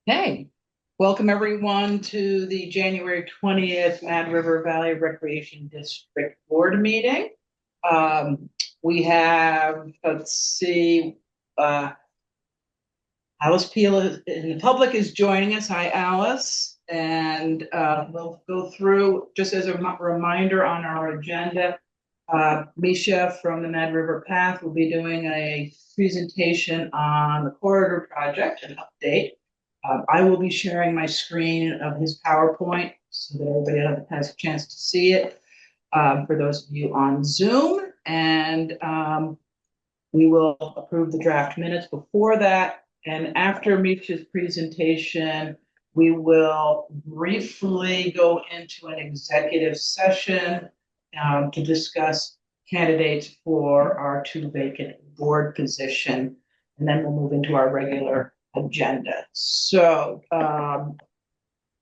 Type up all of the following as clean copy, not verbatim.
Hey, welcome everyone to the January 20th Mad River Valley Recreation District Board meeting. Um, we have, let's see, uh, Alice Peel in the public is joining us. Hi, Alice. And we'll go through just as a reminder on our agenda. Misha from the Mad River Path will be doing a presentation on the corridor project, an update. I will be sharing my screen of his PowerPoint so that everybody has a chance to see it for those of you on Zoom. And we will approve the draft minutes before that. And after Misha's presentation, we will briefly go into an executive session to discuss candidates for our two vacant board position. And then we'll move into our regular agenda. So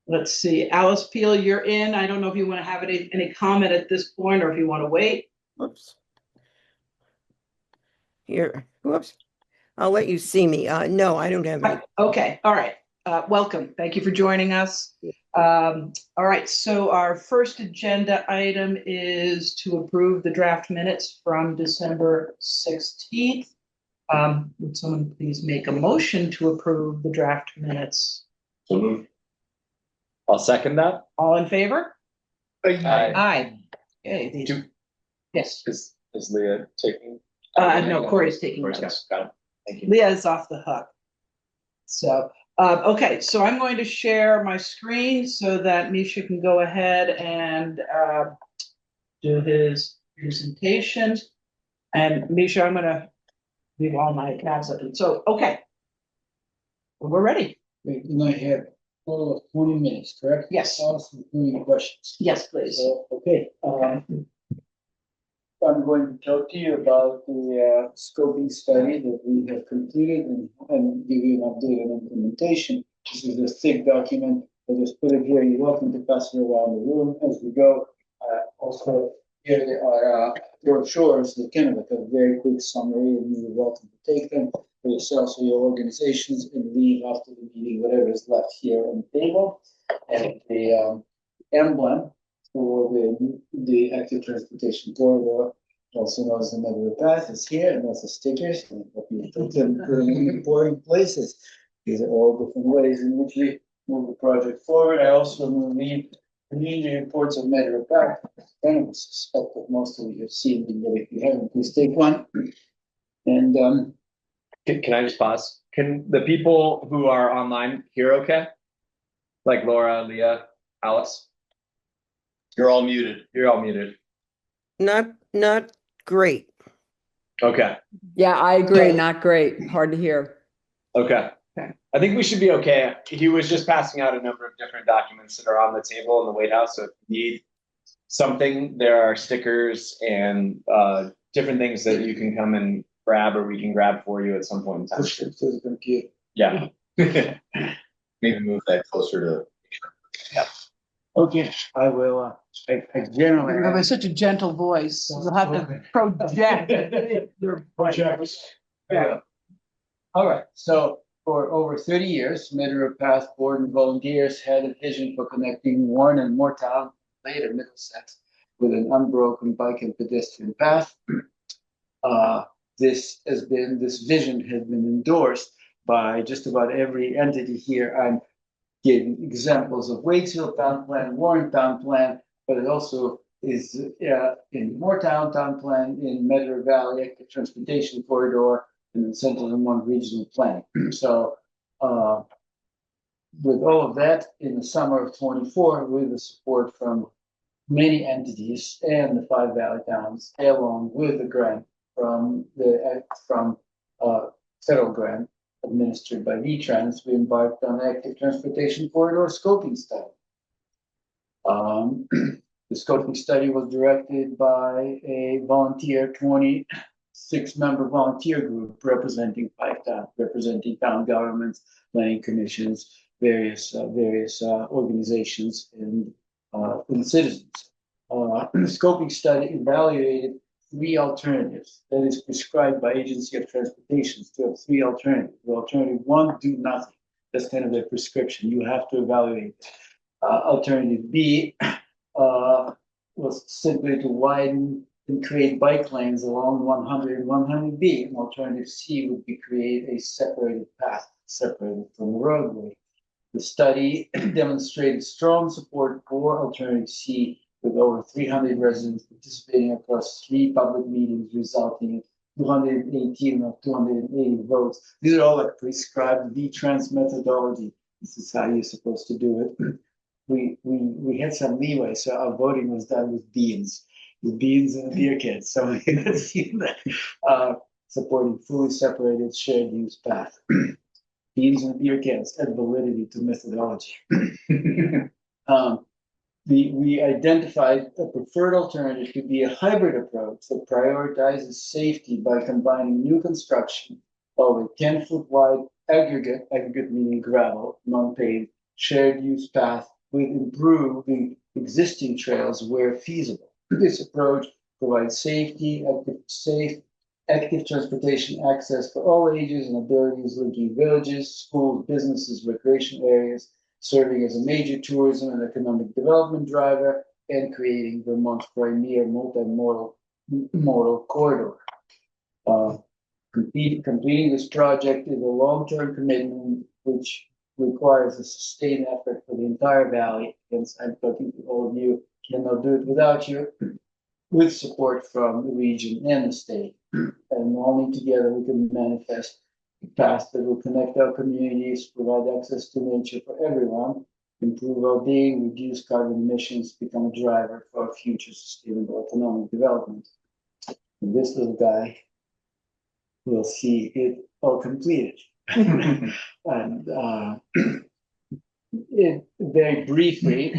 let's see, Alice Peel, you're in. I don't know if you want to have any comment at this point or if you want to wait. Whoops. Here, whoops. I'll let you see me. No, I don't have any. Okay, all right. Welcome. Thank you for joining us. All right, so our first agenda item is to approve the draft minutes from December 16th. Would someone please make a motion to approve the draft minutes? So moved. I'll second that. All in favor? Aye. Aye. Okay. Yes. Is Leah taking? No, Corey's taking Corey's notes. got it. Thank you. Leah is off the hook. So, okay, so I'm going to share my screen so that Misha can go ahead and do his presentation. And Misha, I'm going to leave all my tabs open. So, okay, we're ready. We're gonna have a total of 20 minutes, correct? Yes. Also, including questions. Yes, please. So, okay, I'm going to talk to you about the scoping study that we have completed and give you an update on implementation. This is a thick document. I'll just put it here. You're welcome to pass it around the room as we go. Also, here there are brochures that kind of like a very quick summary, and you're welcome to take them for yourselves or your organizations and leave after the meeting whatever is left here on the table. And the emblem for the active transportation corridor, also known as the Mad River Path, is here, and also stickers, and help you put them in important places. These are all different ways in which we move the project forward. I also will read community reports of Mad River Path. I kind of suspect that most of you have seen them, but if you haven't, please take one. And Can I just pause? Can the people who are online hear okay? Like Laura, Leah, Alice? You're all muted. You're all muted. Not great. Okay. Yeah, I agree. Not great. Hard to hear. Okay. I think we should be okay. He was just passing out a number of different documents that are on the table in the White House. So if you need something, there are stickers and different things that you can come and grab, or we can grab for you at some point in time. push it to the computer. Yeah. Maybe move that closer to. Yeah. Okay, I will. I generally. You have such a gentle voice. You'll have to project your Yeah. All right, so for over 30 years, Mad River Path board and volunteers had a vision for connecting Warren and Moortown, later Middlesex, with an unbroken bike and pedestrian path. This vision has been endorsed by just about every entity here. I'm giving examples of Waitsfield Town Plan, Warren Town Plan, but it also is in Moortown Town Plan, in Mad River Valley Active Transportation Corridor, and in Central Vermont Regional Plan. So with all of that, in the summer of 24, with the support from many entities and the 5 Valley towns, along with the grant from federal grant administered by VTrans, we embarked on active transportation corridor scoping study. The scoping study was directed by a volunteer, 26-member volunteer group representing 5 towns, representing town governments, planning commissions, various organizations, and citizens. The scoping study evaluated 3 alternatives that is prescribed by Agency of Transportation to have 3 alternatives. The alternative 1, do nothing. That's kind of the prescription. You have to evaluate. Alternative B was simply to widen and create bike lanes along 100 and 100B. And alternative C would be create a separated path, separated from the roadway. The study demonstrated strong support for alternative C, with over 300 residents participating across 3 public meetings, resulting in 218 of 280 votes. These are all like prescribed V-Trans methodology. This is how you're supposed to do it. We had some leeway, so our voting was done with beans, and the beer cans. So we had seen that supporting fully separated shared use path. Beans and beer cans add validity to methodology. We identified a preferred alternative to be a hybrid approach that prioritizes safety by combining new construction of a 10-foot wide aggregate meaning gravel, non-paved, shared use path with improving existing trails where feasible. This approach provides active transportation access for all ages and abilities, linking villages, schools, businesses, recreation areas, serving as a major tourism and economic development driver, and creating Vermont's premier multimodal corridor. Completing this project is a long-term commitment which requires a sustained effort for the entire valley. Hence, I'm talking to all of you, cannot do it without you, with support from the region and the state. And only together we can manifest a path that will connect our communities, provide access to nature for everyone, improve well-being, reduce carbon emissions, become a driver for our future sustainable economic development. And this little guy will see it all completed. And very briefly,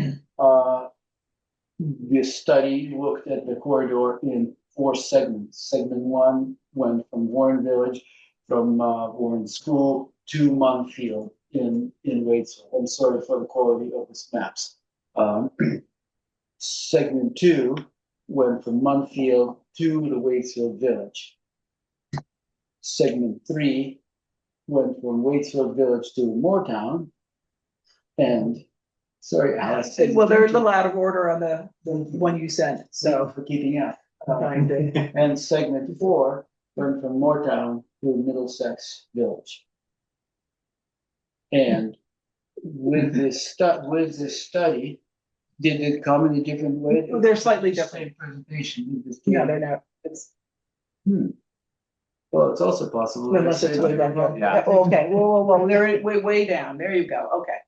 this study looked at the corridor in 4 segments. Segment 1 went from Warren Village, from Warren School to Munfield in Waitsville. I'm sorry for the quality of the maps. Segment 2 went from Munfield to the Waitsville Village. Segment 3 went from Waitsville Village to Moortown. And sorry, Alice. Well, they're a little out of order on the one you sent, So so. for keeping up. Fine, Dave. And segment 4 went from Moortown to Middlesex Village. And with this study, did it come in a different way? They're slightly Same different. presentation. No, they're not. It's, Well, it's also possible. that I unless it's said way it down wrong. here. Okay, whoa, they're way down. There you go. Okay.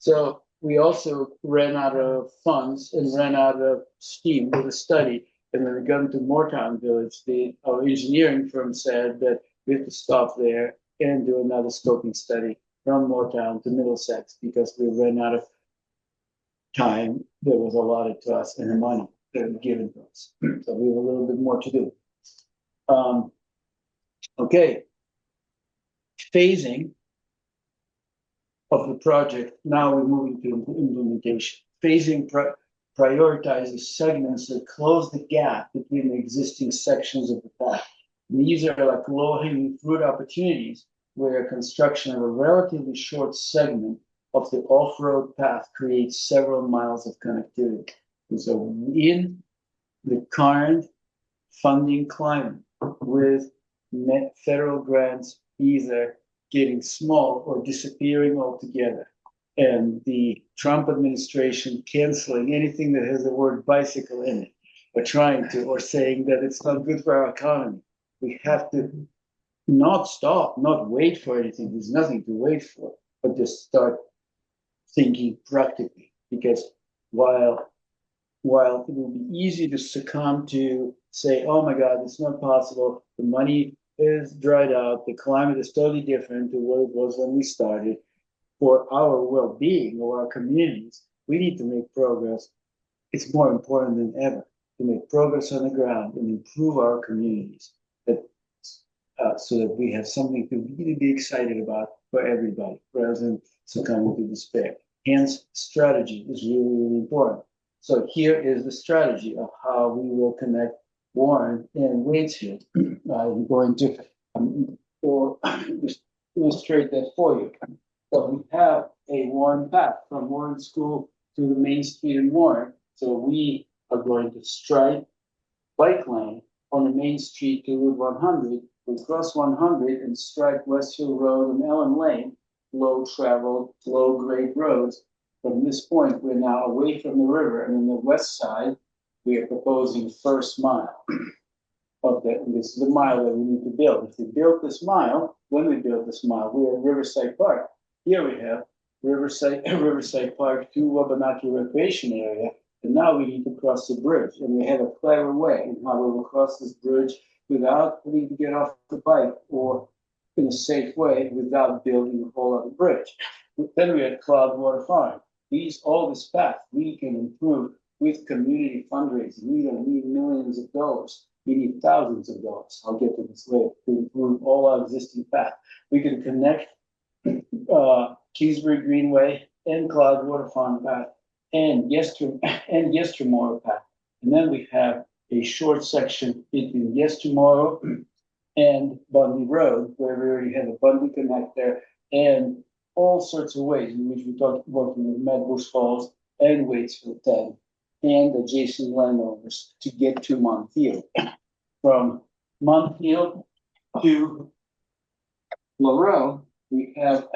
So we also ran out of funds and ran out of steam with a study. And when we got to Moortown Village, our engineering firm said that we have to stop there and do another scoping study from Moortown to Middlesex because we ran out of time that was allotted to us and the money that was given to us. So we have a little bit more to do. Okay. Phasing of the project. Now we're moving to implementation. Phasing prioritizes segments that close the gap between the existing sections of the path. These are like low-hanging fruit opportunities where construction of a relatively short segment of the off-road path creates several miles of connectivity. And so in the current funding climate with federal grants either getting small or disappearing altogether, and the Trump administration canceling anything that has the word bicycle in it, or trying to, or saying that it's not good for our economy. We have to not stop, not wait for anything. There's nothing to wait for, but just start thinking practically. Because while it will be easy to succumb to say, oh my God, it's not possible, the money is dried out, the climate is totally different to what it was when we started, for our well-being or our communities, we need to make progress. It's more important than ever to make progress on the ground and improve our communities, so that we have something to really be excited about for everybody, rather than succumbing to despair. Hence, strategy is really, really important. So here is the strategy of how we will connect Warren and Waitsfield. I'm going to, illustrate that for you. So we have a Warren path from Warren School to the main street in Warren. So we are going to stripe bike lane on the main street to Route 100. We cross 100 and strike Westfield Road and Ellen Lane, low traveled, low grade roads. From this point, we're now away from the river, and on the west side, we are proposing first mile of that. And this is the mile that we need to build. If we build this mile, when we build this mile, we're at Riverside Park. Here we have Riverside Park to Wabanaki Recreation Area. And now we need to cross the bridge, and we have a clever way in how we will cross this bridge without having to get off the bike, or in a safe way without building a whole other bridge. Then we had Cloudwater Farm. All this path we can improve with community fundraising. We don't need millions of dollars. We need thousands of dollars. I'll get to this later to improve all our existing path. We can connect Kingsbury Greenway and Cloudwater Farm path and Yestermore path. And then we have a short section between Yestermore and Bundy Road, where we already have a Bundy connector and all sorts of ways in which we talk working with Medbush Falls and Waitsfield 10 and adjacent landowners to get to Montfield. From Montfield to Laurel, we have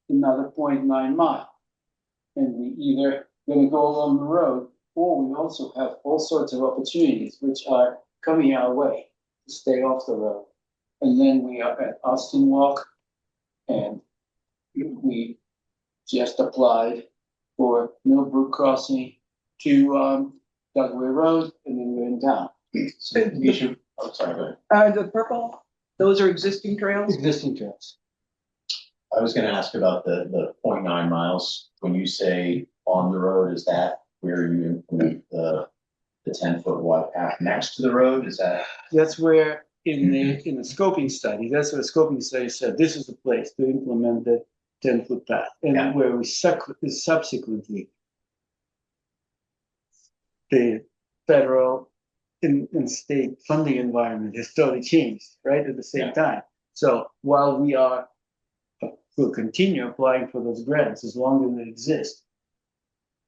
another 0.9 mile. And we either going to go along the road, or we also have all sorts of opportunities which are coming our way to stay off the road. And then we are at Austin Walk, and we just applied for Millbrook Crossing to Dugway Road, and then we're in town. So we should, oh, sorry, go ahead. The purple, those are existing trails? Existing trails. I was gonna ask about the 0.9 miles. When you say on the road, is that where you implement the 10-foot wide path next to the road? Is that? That's where in the scoping study, that's what the scoping study said, this is the place to implement the 10-foot path. And Yeah. where we subsequently, the federal and state funding environment has totally changed, right, at the same Yeah. time. So while we'll continue applying for those grants as long as they exist,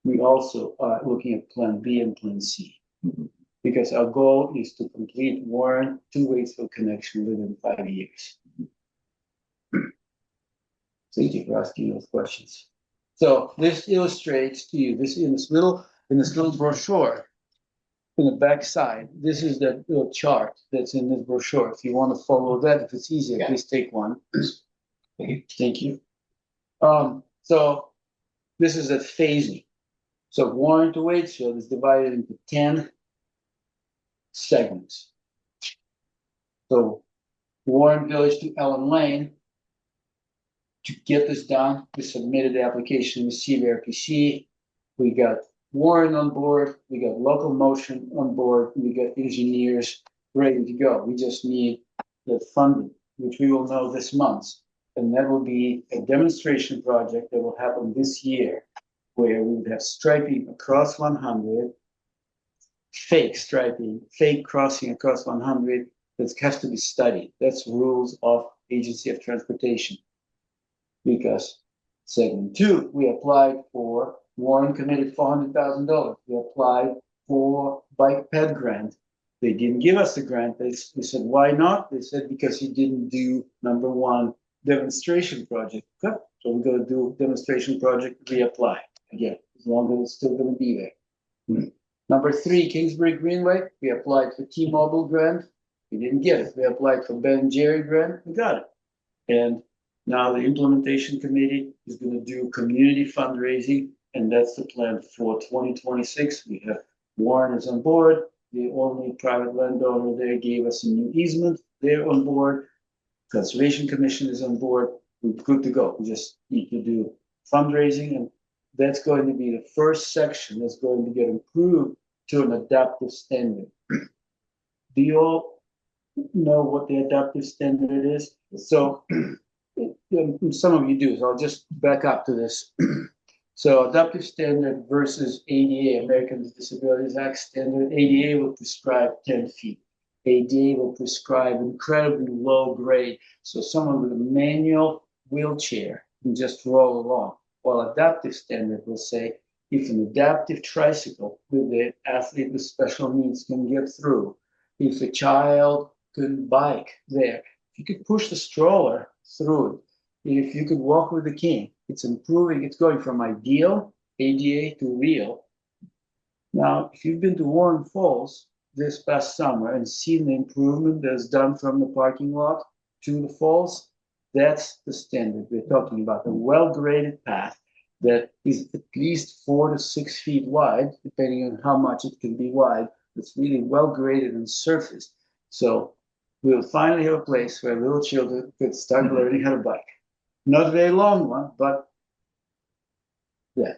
we also are looking at Plan B and Plan C. Mhm. Because our goal is to complete Warren to Waitsfield connection within 5 years. Thank you for asking those questions. So this illustrates to you, this in this little brochure, in the back side, this is that little chart that's in this brochure. If you want to follow that, if it's easier, Yeah. please take one. Thank you. So this is a phasing. So Warren to Waitsfield is divided into 10 segments. So Warren Village to Ellen Lane. To get this done, we submitted the application to CVRPC. We got Warren on board, we got Local Motion on board, we got engineers ready to go. We just need the funding, which we will know this month. And that will be a demonstration project that will happen this year, where we would have striping across 100, fake striping, fake crossing across 100, that has to be studied. That's rules of Agency of Transportation. Because segment 2, we applied for, Warren committed $400,000. We applied for bike ped grant. They didn't give us the grant. We said, why not? They said, because you didn't do number 1 demonstration project. Okay. So we're going to do demonstration project, reapply again, as long as it's still going to be there. Number 3, Kingsbury Greenway. We applied for T-Mobile grant. We didn't get it. We applied for Ben Jerry grant. We got it. And now the implementation committee is going to do community fundraising, and that's the plan for 2026. We have Warren is on board. The only private landowner there gave us a new easement. They're on board. Conservation Commission is on board. We're good to go. We just need to do fundraising, and that's going to be the first section that's going to get improved to an adaptive standard. Do you all know what the adaptive standard is? So some of you do, so I'll just back up to this. So adaptive standard versus ADA, Americans with Disabilities Act standard. ADA will prescribe 10 feet. ADA will prescribe incredibly low grade. So someone with a manual wheelchair and just roll along. While adaptive standard will say, if an adaptive tricycle with an athlete with special needs can get through, if a child could bike there, if you could push the stroller through it, if you could walk with a cane, it's improving, it's going from ideal, ADA, to real. Now, if you've been to Warren Falls this past summer and seen the improvement that's done from the parking lot to the falls, that's the standard we're talking about, a well-graded path that is at least 4 to 6 feet wide, depending on how much it can be wide. It's really well-graded and surfaced. So we'll finally have a place where little children could start learning how to bike. Not a very long one, but yeah.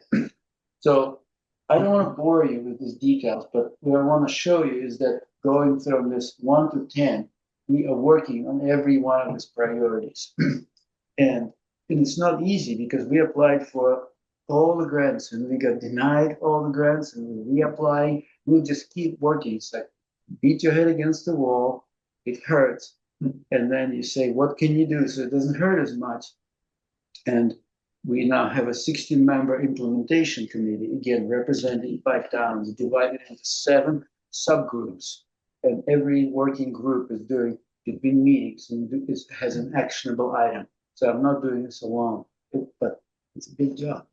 So I don't want to bore you with these details, but what I want to show you is that going from this 1 to 10, we are working on every one of these priorities. And it's not easy because we applied for all the grants and we got denied all the grants and we're reapplying. We'll just keep working. It's like beat your head against the wall, it hurts. And then you say, what can you do so it doesn't hurt as much? And we now have a 16-member implementation committee, again, representing 5 towns, divided into 7 subgroups. And every working group is doing between meetings and has an actionable item. So I'm not doing this alone, but it's a big job.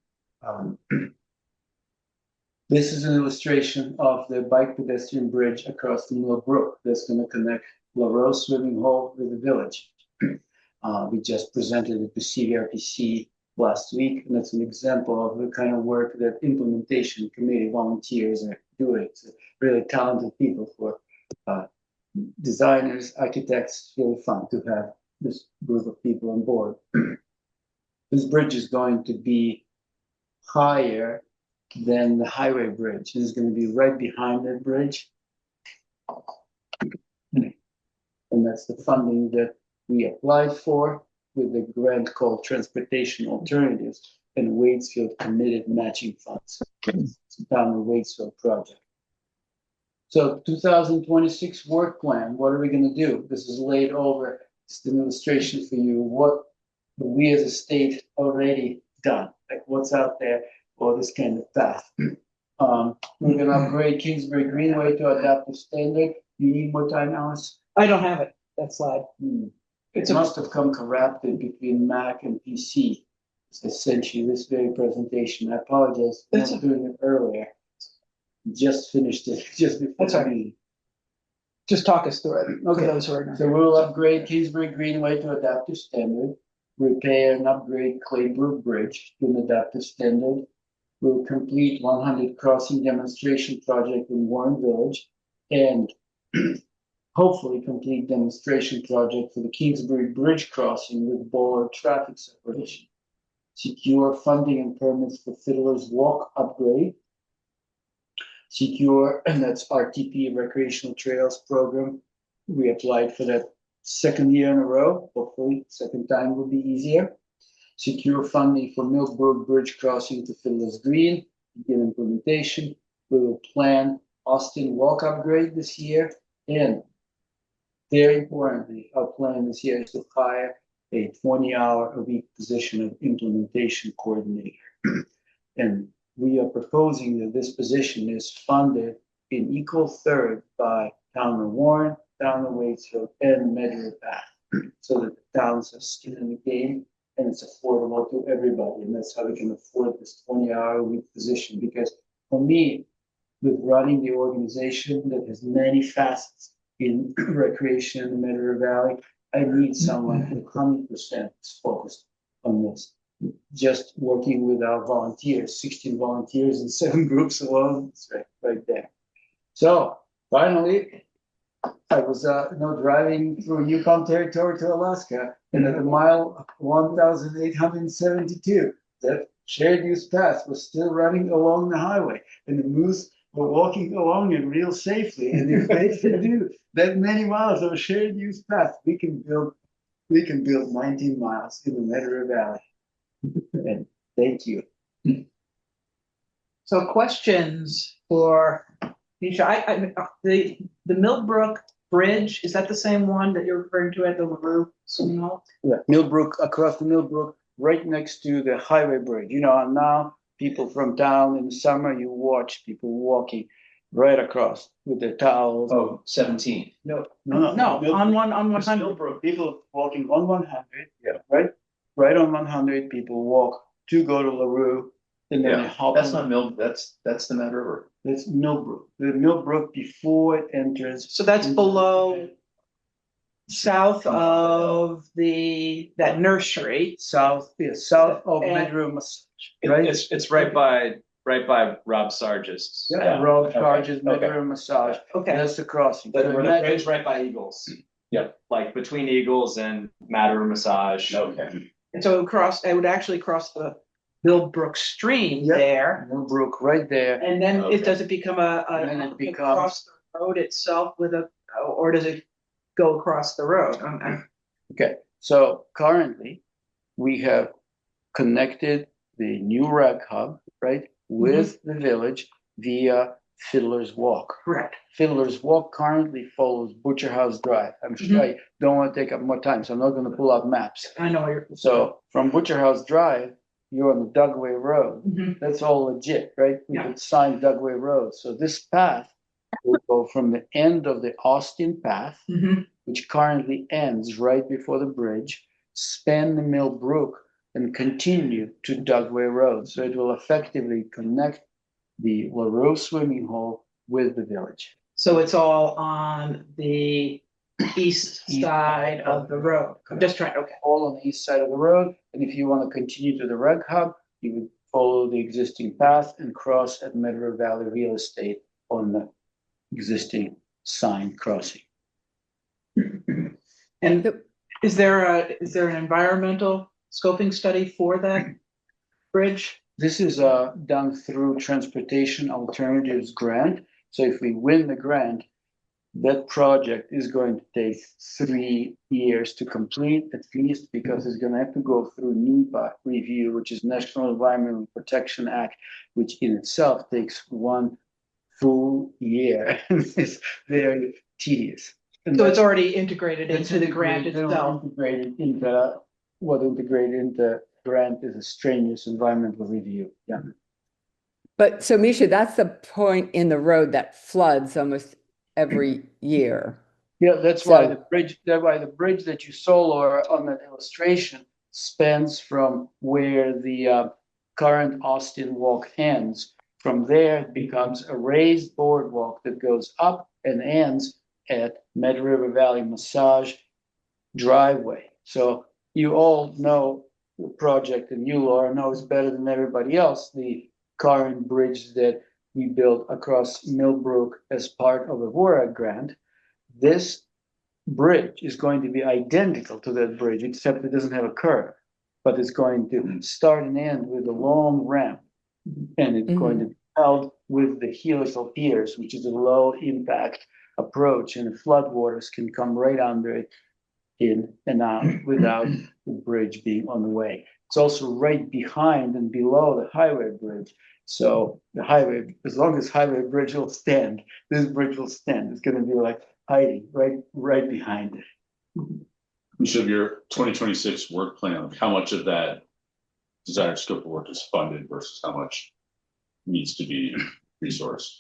This is an illustration of the bike pedestrian bridge across the Mill Brook that's going to connect LaRose Swimming Hole with the village. We just presented it to CVRPC last week, and it's an example of the kind of work that implementation committee volunteers are doing. It's really talented people for designers, architects. It's really fun to have this group of people on board. This bridge is going to be higher than the highway bridge. It's going to be right behind that bridge. And that's the funding that we applied for with a grant called Transportation Alternatives, and Waitsfield committed matching funds. It's a town of Waitsfield project. So 2026 work plan, what are we going to do? This is laid over, it's an illustration for you, what we as a state already done, like what's out there for this kind of path. We're going to upgrade Kingsbury Greenway to adaptive standard. You need more time, Alice? I don't have it, that slide. It must have come corrupted between Mac and PC. It's essentially this very presentation. I apologize for not doing it earlier. Just finished it just before That's all right. the meeting. Just talk us through it. Okay. For those who are not. So we'll upgrade Kingsbury Greenway to adaptive standard, repair and upgrade Claybrook Bridge to an adaptive standard. We'll complete 100 crossing demonstration project in Warren Village, and hopefully complete demonstration project for the Kingsbury Bridge crossing with board traffic separation. Secure funding and permits for Fiddler's Walk upgrade. Secure, and that's RTP, Recreational Trails Program. We applied for that 2nd year in a row. Hopefully, 2nd time will be easier. Secure funding for Millbrook Bridge crossing to Fiddler's Green. Begin implementation. We will plan Austin Walk upgrade this year. And very importantly, our plan this year is to hire a 20-hour-a-week position of implementation coordinator. And we are proposing that this position is funded in equal third by Town of Warren, Town of Waitsfield, and Medgar Path, so that the towns have skin in the game and it's affordable to everybody. And that's how we can afford this 20-hour-a-week position. Because for me, with running the organization that has many facets in recreation in the Medgar Valley, I need someone who 100% is focused on this. Just working with our volunteers, 16 volunteers in 7 groups alone, it's right there. So finally, I was driving through Yukon Territory to Alaska, and at mile 1,872, that shared use path was still running along the highway, and the moose were walking along it real safely. And if they can do that many miles of a shared use path, we can build 19 miles in the Medgar Valley. And thank you. So questions for Nisha? The Millbrook Bridge, is that the same one that you're referring to at the LaRue Swimming Hole? Yeah, Millbrook, across the Millbrook, right next to the highway bridge, and now people from town in the summer, you watch people walking right across with their towels. Oh, 17. No, No, on one It's hundred. Millbrook, people walking on 100, yeah, right on 100, people walk to go to LaRue, and then they hop. That's on- not Mill, that's the Mad River. That's Millbrook, the Millbrook before it enters. So that's below, south of that nursery. South of And- Mid River Massage, right? It's right by Rob Sargis. Yeah, road Okay, charges, Mid okay. River Massage, Okay, that's the crossing. But So we're the imagine- bridge right by Eagles. Yep, like between Eagles and Matter Massage. Okay. and so it would actually cross the Millbrook stream Yep. there. Millbrook right there. And then Okay. does it become a And then it becomes- across the road itself or does it go across the road? Okay, so currently, we have connected the new rec hub, right, with the village via Fiddler's Walk. Correct. Fiddler's Walk currently follows Butcher House Drive. I'm sure I don't want to take up more time, so I'm not gonna pull out maps. I know you're. So from Butcher House Drive, you're on the Dugway Road. Mhm. That's all legit, right? We Yeah. could sign Dugway Road. So this path will go from the end of the Austin path, Mhm. which currently ends right before the bridge, span the Millbrook and continue to Dugway Road. So it will effectively connect the LaRue swimming hole with the village. So it's all on the east side of the road. I'm just trying, okay. All on the east side of the road. And if you want to continue to the rec hub, you would follow the existing path and cross at Medgar Valley Real Estate on the existing sign crossing. And is there an environmental scoping study for that bridge? This is done through Transportation Alternatives Grant. So if we win the grant, that project is going to take 3 years to complete at least, because it's going to have to go through NEPA review, which is National Environmental Protection Act, which in itself takes 1 full year. It's very tedious. And So it's that's- already integrated that's into the grant integrated- itself. Integrated into what integrated into grant is a strenuous environmental review. Yeah. But so Misha, that's the point in the road that floods almost every year. Yeah, that's why So- the bridge that you saw, Laura, on that illustration spans from where the current Austin Walk ends. From there, it becomes a raised boardwalk that goes up and ends at Med River Valley Massage driveway. So you all know the project, and you, Laura, knows better than everybody else, the current bridge that we built across Millbrook as part of the WORAG grant. This bridge is going to be identical to that bridge, except it doesn't have a curve, but it's going to start and end with a long ramp. And it's going to be held with the helical piers, which is a low impact approach, and the floodwaters can come right under it in and out without the bridge being on the way. It's also right behind and below the highway bridge. So the highway, as long as highway bridge will stand, this bridge will stand. It's gonna be like hiding right behind it. Each of your 2026 work plan, how much of that desired scope of work is funded versus how much needs to be resourced?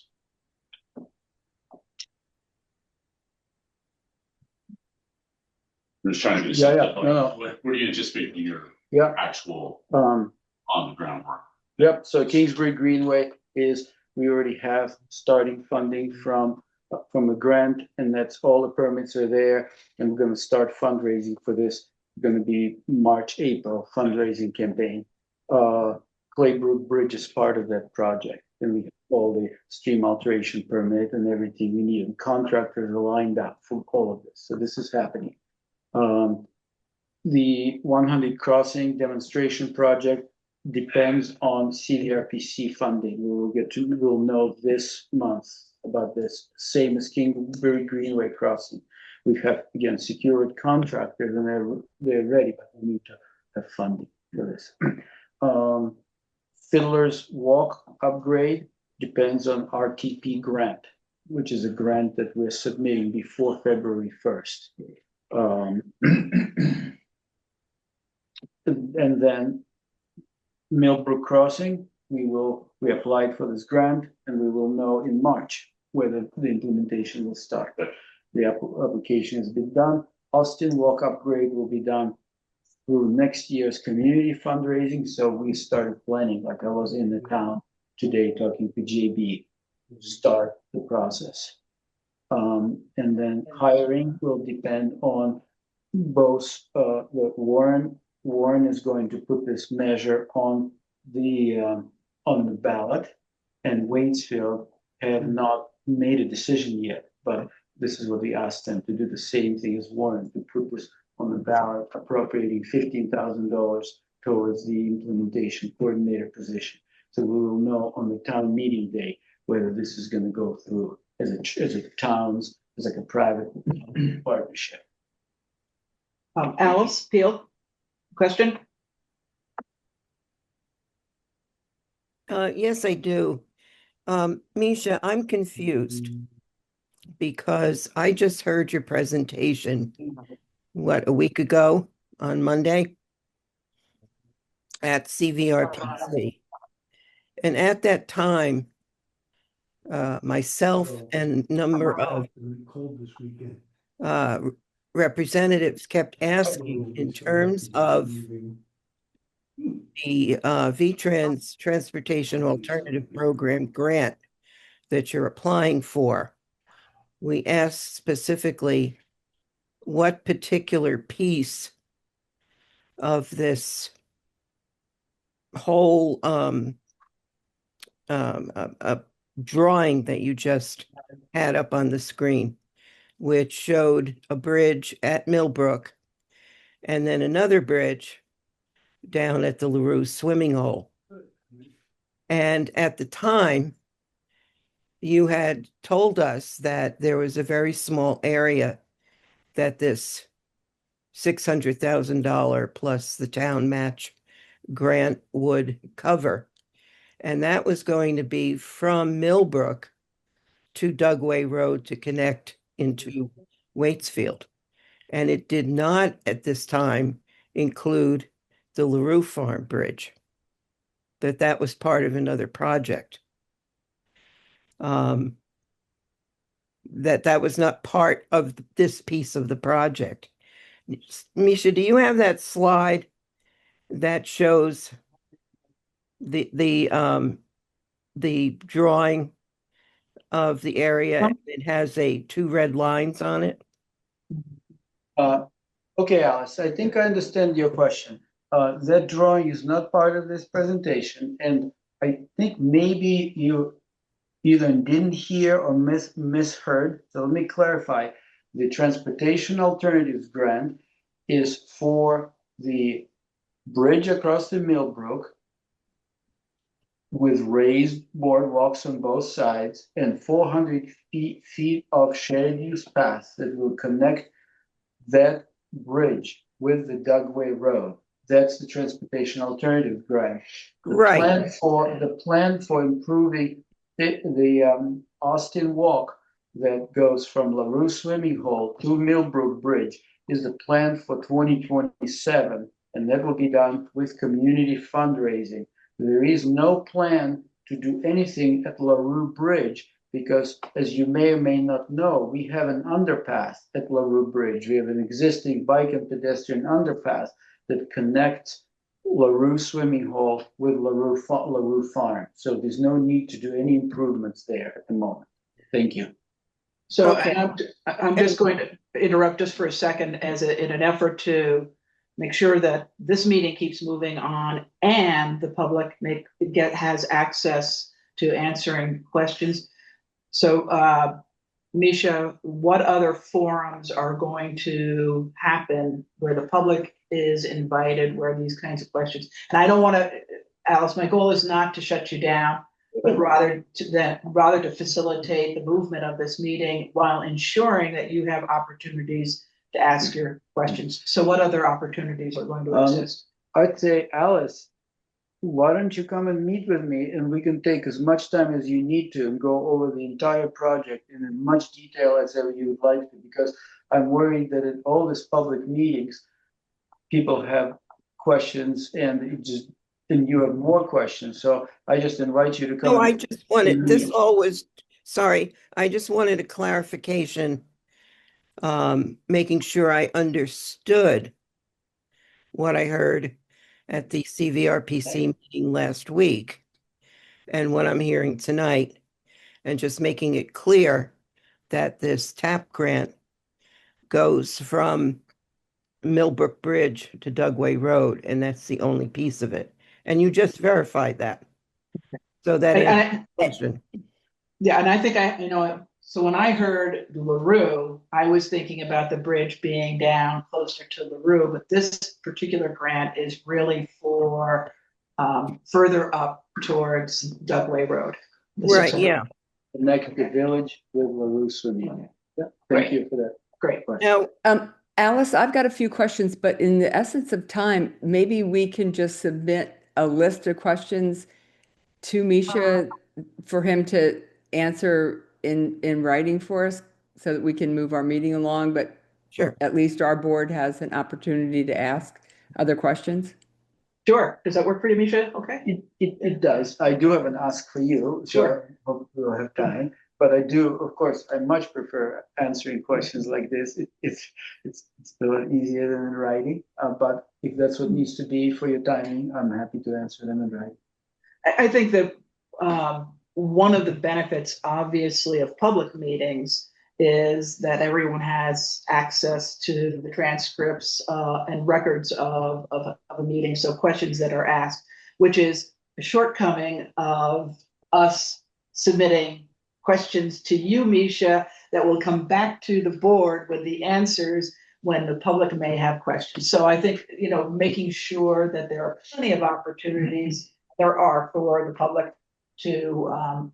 I'm just trying to get a Yeah, sense yeah. of, No, like, what do you anticipate being your Yeah. actual Um, on the ground work? Yep, so Kingsbury Greenway is, we already have starting funding from a grant, and that's all the permits are there. And we're gonna start fundraising for this, gonna be March, April fundraising campaign. Claybrook Bridge is part of that project, and we have all the stream alteration permit and everything we need, and contractors are lined up for all of this, so this is happening. The 100 Crossing demonstration project depends on CDRPC funding. We'll know this month about this, same as Kingsbury Greenway Crossing. We have, again, secured contractors and they're ready, but we need to have funding for this. Fiddler's Walk upgrade depends on RTP grant. which is a grant that we're submitting before February 1st. And then Millbrook Crossing, we applied for this grant and we will know in March whether the implementation will start. But the application has been done. Austin Walk upgrade will be done through next year's community fundraising. So we started planning, like I was in the town today talking to JB, start the process. And then hiring will depend on both, the Warren is going to put this measure on the ballot. And Waitsfield have not made a decision yet, but this is what we asked them to do, the same thing as Warren, to put this on the ballot, appropriating $15,000 towards the implementation coordinator position. So we will know on the town meeting day whether this is gonna go through as like a private partnership. Alice Peel, question? Yes, I do. Misha, I'm confused because I just heard your presentation, a week ago on Monday at CVRPC. And at that time, myself and a number of representatives kept asking in terms of the VTrans Transportation Alternative Program grant that you're applying for. We asked specifically what particular piece of this whole drawing that you just had up on the screen, which showed a bridge at Millbrook and then another bridge down at the LaRue swimming hole. And at the time, you had told us that there was a very small area that this $600,000 plus the town match grant would cover. And that was going to be from Millbrook to Dugway Road to connect into Waitsfield. And it did not at this time include the LaRue Farm Bridge, that was part of another project. That was not part of this piece of the project. Misha, do you have that slide that shows the drawing of the area? It has two red lines on it. Okay, Alice, I think I understand your question. That drawing is not part of this presentation, and I think maybe you either didn't hear or misheard. So let me clarify. The Transportation Alternatives Grant is for the bridge across the Millbrook with raised boardwalks on both sides and 400 feet of shared use paths that will connect that bridge with the Dugway Road. That's the Transportation Alternative Grant. Right. The plan for improving the Austin Walk that goes from LaRue Swimming Hole to Millbrook Bridge is the plan for 2027, and that will be done with community fundraising. There is no plan to do anything at LaRue Bridge because, as you may or may not know, we have an underpass at LaRue Bridge. We have an existing bike and pedestrian underpass that connects LaRue Swimming Hole with LaRue Farm. So there's no need to do any improvements there at the moment. Thank you. So Okay. I'm just going to interrupt just for a second in an effort to make sure that this meeting keeps moving on and the public has access to answering questions. So Misha, what other forums are going to happen where the public is invited, where these kinds of questions? And I don't want to, Alice, my goal is not to shut you down, but rather to facilitate the movement of this meeting while ensuring that you have opportunities to ask your questions. So what other opportunities are going to exist? I'd say, Alice, why don't you come and meet with me and we can take as much time as you need to and go over the entire project in as much detail as ever you would like to, because I'm worried that in all these public meetings, people have questions and you have more questions. So I just invite you to come. No, I just wanted, this all was, sorry, I just wanted a clarification, making sure I understood what I heard at the CVRPC meeting last week and what I'm hearing tonight, and just making it clear that this TAP grant goes from Millbrook Bridge to Dugway Road, and that's the only piece of it. And you just verified that. So that answers the question. Yeah, and I think so when I heard LaRue, I was thinking about the bridge being down closer to LaRue, but this particular grant is really for further up towards Dugway Road. Right, yeah. Connect the village with LaRue Swimming. Yeah, Great. thank you for that. Great. Now, Alice, I've got a few questions, but in the essence of time, maybe we can just submit a list of questions to Misha for him to answer in writing for us so that we can move our meeting along, but sure. at least our board has an opportunity to ask other questions. Sure. Does that work for you, Misha? Okay. It does. I do have an ask for you. Sure. So I hope we'll have time. But I do, of course, I much prefer answering questions like this. It's a little easier than in writing. But if that's what needs to be for your timing, I'm happy to answer them in writing. I think that one of the benefits, obviously, of public meetings is that everyone has access to the transcripts and records of a meeting. So questions that are asked, which is a shortcoming of us submitting questions to you, Misha, that will come back to the board with the answers when the public may have questions. So I think, making sure that there are plenty of opportunities there are for the public to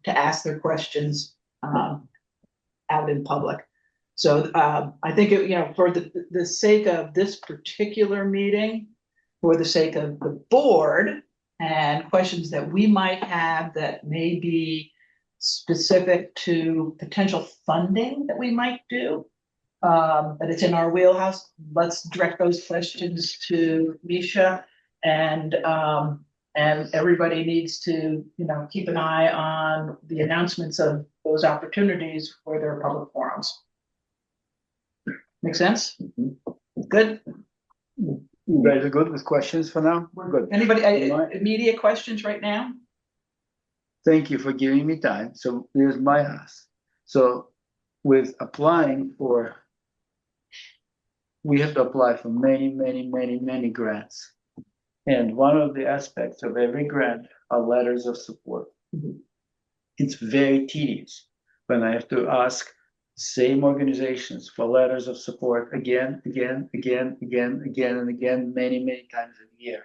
ask their questions out in public. So I think, for the sake of this particular meeting, for the sake of the board and questions that we might have that may be specific to potential funding that we might do, that it's in our wheelhouse, let's direct those questions to Misha, and everybody needs to, keep an eye on the announcements of those opportunities for their public forums. Make sense? Good. You guys are good with questions for now? We're good. Anybody, immediate questions right now? Thank you for giving me time. So here's my ask. So with applying for, we have to apply for many, many, many, many grants. And one of the aspects of every grant are letters of support. It's very tedious when I have to ask same organizations for letters of support again, and again, many, many times a year.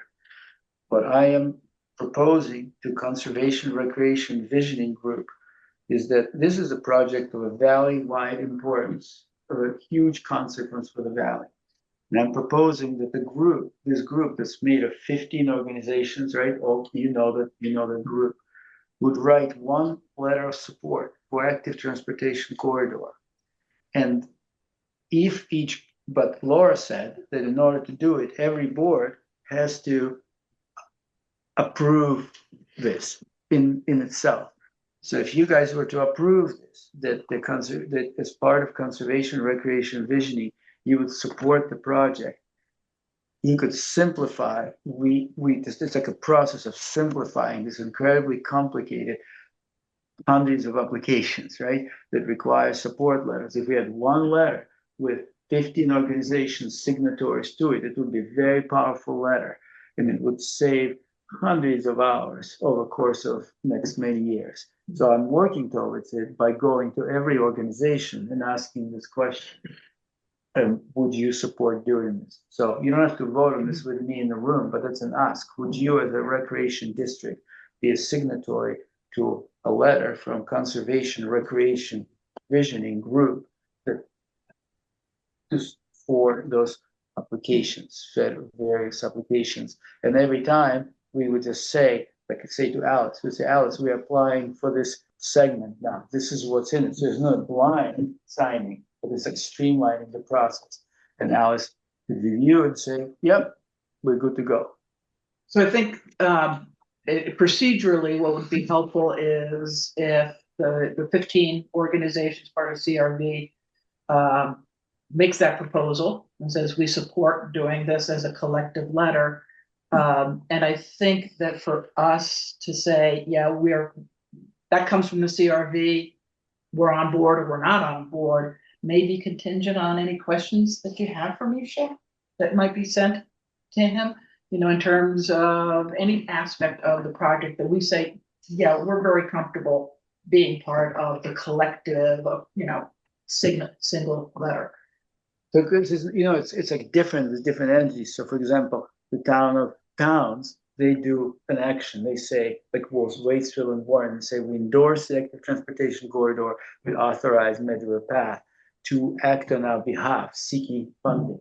What I am proposing to Conservation Recreation Visioning Group is that this is a project of a valley-wide importance, of a huge consequence for the valley. And I'm proposing that this group that's made of 15 organizations, right? All the group would write one letter of support for active transportation corridor. And but Laura said that in order to do it, every board has to approve this in itself. So if you guys were to approve this, that as part of Conservation Recreation Visioning, you would support the project, you could simplify. It's like a process of simplifying this incredibly complicated hundreds of applications, right? That require support letters. If we had one letter with 15 organizations signatories to it, it would be a very powerful letter, and it would save hundreds of hours over the course of next many years. So I'm working towards it by going to every organization and asking this question. Would you support doing this? So you don't have to vote on this with me in the room, but that's an ask. Would you, as a recreation district, be a signatory to a letter from Conservation Recreation Visioning Group for those applications, various applications? And every time we would just say, like I say to Alice, we say, Alice, we are applying for this segment now. This is what's in it. So there's no blind signing, but it's like streamlining the process. And Alice could review and say, yep, we're good to go. So I think procedurally, what would be helpful is if the 15 organizations part of CRV makes that proposal and says we support doing this as a collective letter. And I think that for us to say, yeah, that comes from the CRV, we're on board or we're not on board, may be contingent on any questions that you have for Misha that might be sent to him, in terms of any aspect of the project that we say, yeah, we're very comfortable being part of the collective of, single letter. So because it's like different with different entities. So for example, the town of Towns, they do an action. They say, like Waitsville and Warren, they say we endorse the active transportation corridor, we authorize Mad River Path to act on our behalf, seeking funding.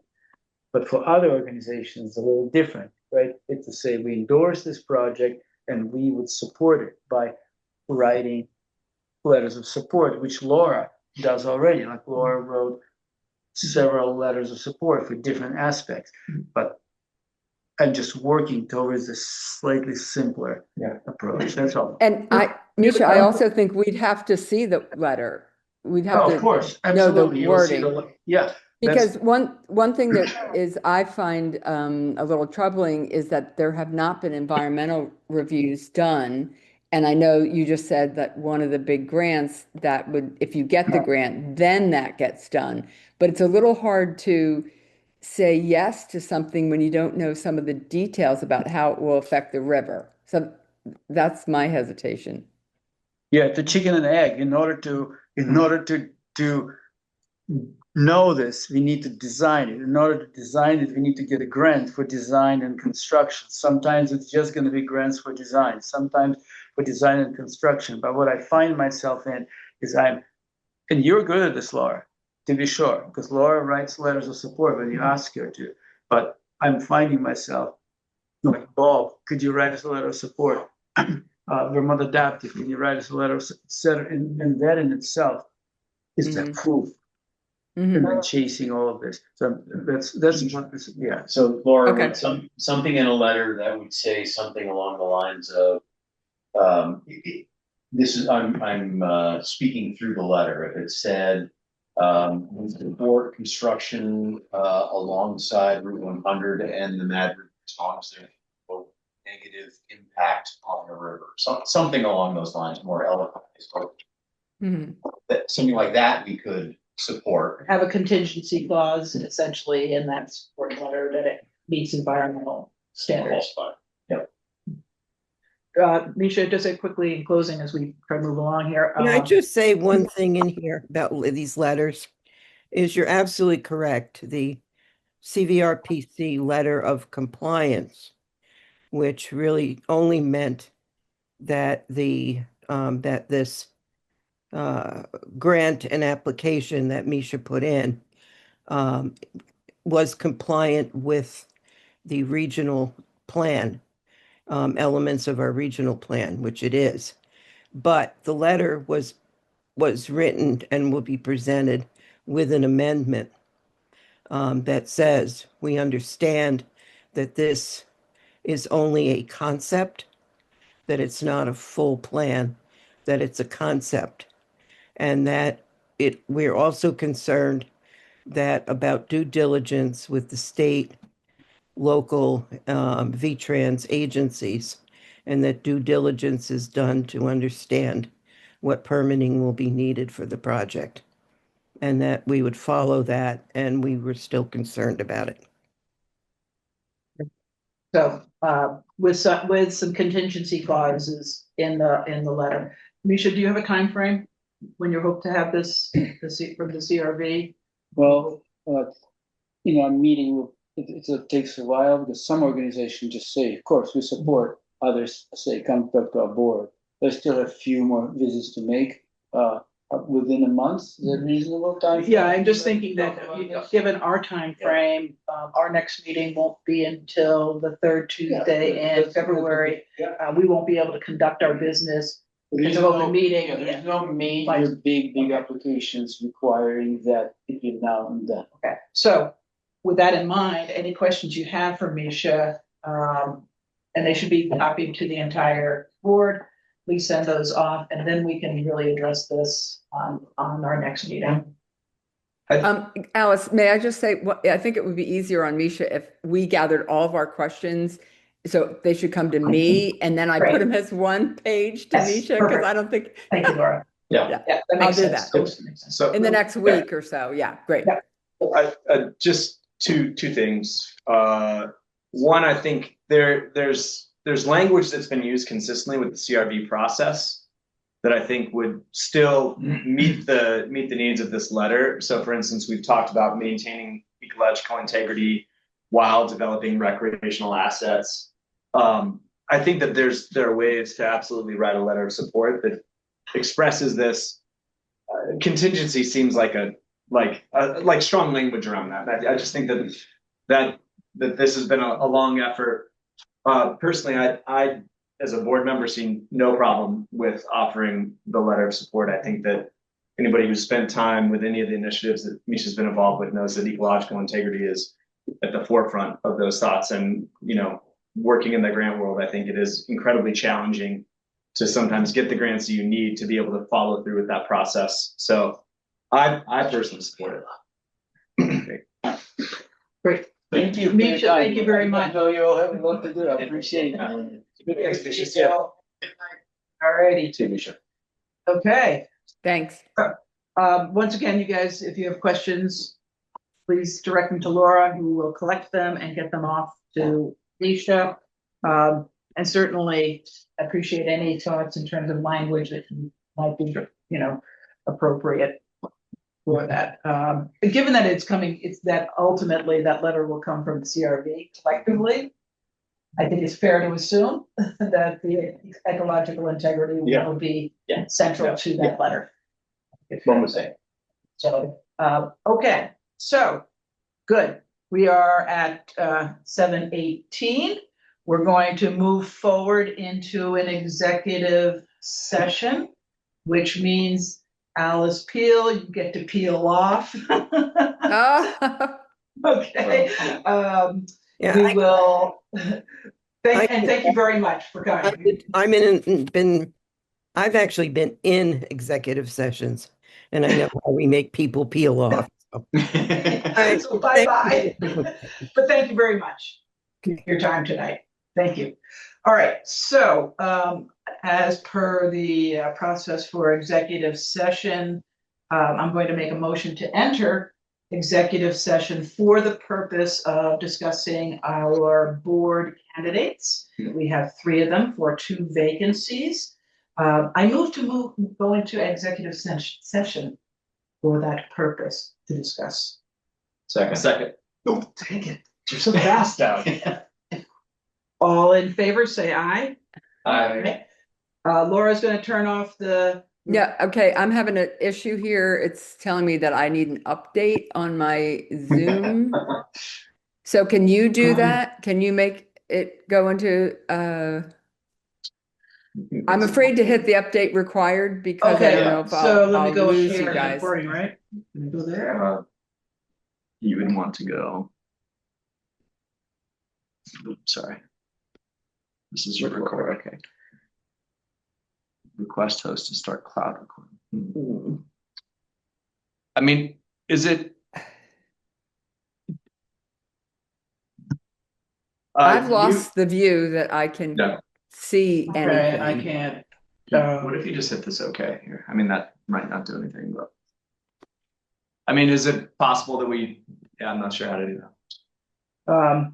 But for other organizations, it's a little different, right? It's to say we endorse this project and we would support it by writing letters of support, which Laura does already. Like Laura wrote several letters of support for different aspects, but I'm just working towards a slightly simpler approach. That's all. And Misha, I also think we'd have to see the letter. We'd have to of course, know the absolutely. You will see wording. yeah. Because one thing that is I find a little troubling is that there have not been environmental reviews done. And I know you just said that one of the big grants that would, if you get the grant, then that gets done. But it's a little hard to say yes to something when you don't know some of the details about how it will affect the river. So that's my hesitation. Yeah, the chicken and egg. In order to know this, we need to design it. In order to design it, we need to get a grant for design and construction. Sometimes it's just going to be grants for design, sometimes for design and construction. But what I find myself in is and you're good at this, Laura, to be sure, because Laura writes letters of support when you ask her to. But I'm finding myself like, Bob, could you write us a letter of support? Vermont Adaptive, can you write us a letter of support? And that in itself is the proof. And then chasing all of this. So that's what this, yeah. So Laura, Okay. would something in a letter that would say something along the lines of, this is, I'm speaking through the letter. If it said, support construction alongside Route 100 and the Mad River as long as there's no negative impact on the river. Something along those lines, more eloquent. Something like that we could support. Have a contingency clause essentially in that support letter that it meets environmental standards. Misha, just say quickly in closing as we try to move along here. Can I just say one thing in here about these letters? Is you're absolutely correct. The CVRPC letter of compliance, which really only meant that that this grant and application that Misha put in was compliant with the regional plan, elements of our regional plan, which it is. But the letter was written and will be presented with an amendment that says we understand that this is only a concept, that it's not a full plan, that it's a concept, and that we're also concerned that about due diligence with the state, local VTrans agencies, and that due diligence is done to understand what permitting will be needed for the project, and that we would follow that, and we were still concerned about it. So with some contingency clauses in the letter. Misha, do you have a time frame when you hope to have this from the CRV? Well, a meeting it takes a while because some organizations just say, of course, we support. Others say, come talk to our board. There's still a few more visits to make. Within a month, is that reasonable time? Yeah, I'm just thinking that, you know, given our time frame, our next meeting won't be until the third Tuesday in February. Yeah. We won't be able to conduct our business. There's an open meeting, yeah, yeah. there's no major big applications requiring that between now and then. Okay, so with that in mind, any questions you have for Misha, and they should be copied to the entire board, please send those off, and then we can really address this on our next meeting. Alice, may I just say, I think it would be easier on Misha if we gathered all of our questions. So they should come to me and then I put Great. them as one page to Yes, Misha, because perfect. I don't think Thank you, Laura. Yeah. Yeah, that I'll makes do sense. that. Totally makes sense. So in the next week or so. Yeah, great. Yeah. just two things. One, I think there's language that's been used consistently with the CRB process that I think would still meet the needs of this letter. So, for instance, we've talked about maintaining ecological integrity while developing recreational assets. I think that there are ways to absolutely write a letter of support that expresses this. Contingency seems like strong language around that. I just think that this has been a long effort. Personally, I as a board member see no problem with offering the letter of support. I think that anybody who's spent time with any of the initiatives that Misha's been involved with knows that ecological integrity is at the forefront of those thoughts. And, you know, working in the grant world, I think it is incredibly challenging to sometimes get the grants that you need to be able to follow through with that process. So I personally support it. Great. Thank you. Misha, thank you very much. I know you all have a lot to do. I appreciate it. Thanks, Misha. All righty. See you, Misha. Okay. Thanks. Once again, you guys, if you have questions, please direct them to Laura, who will collect them and get them off to Misha. And certainly appreciate any thoughts in terms of language that might be, you know, appropriate for that. Given that it's that ultimately that letter will come from the CRB collectively, I think it's fair to assume that the ecological integrity will be central to that letter. One would say. So, okay, so, good. We are at 7:18. We're going to move forward into an executive session, which means Alice Peel, you get to peel off. Oh, Okay, Yeah, we will, thank you very much for coming. I've actually been in executive sessions, and I know how we make people peel off. So. So bye-bye. But thank you very much for your time tonight. Thank you. All right, so as per the process for executive session, I'm going to make a motion to enter executive session for the purpose of discussing our board candidates. We have 3 of them for 2 vacancies. I move to go into executive session for that purpose to discuss. Second. Don't take it. You're so fast out. All in favor, say aye. Aye. Laura's going to turn off the. yeah. Okay. I'm having an issue here. It's telling me that I need an update on my Zoom. So can you do that? Can you make it go into, I'm afraid to hit the update required because I don't know if So let me I'll go lose share you guys. recording, right? Let me go there. You would want to go. Oops, sorry. This is your record. Okay. Request host to start cloud recording. I mean, is it? I've lost the view that I can No. see Okay, anything. I can't. What if you just hit this okay here? I mean, that might not do anything, but. I mean, is it possible that I'm not sure how to do that.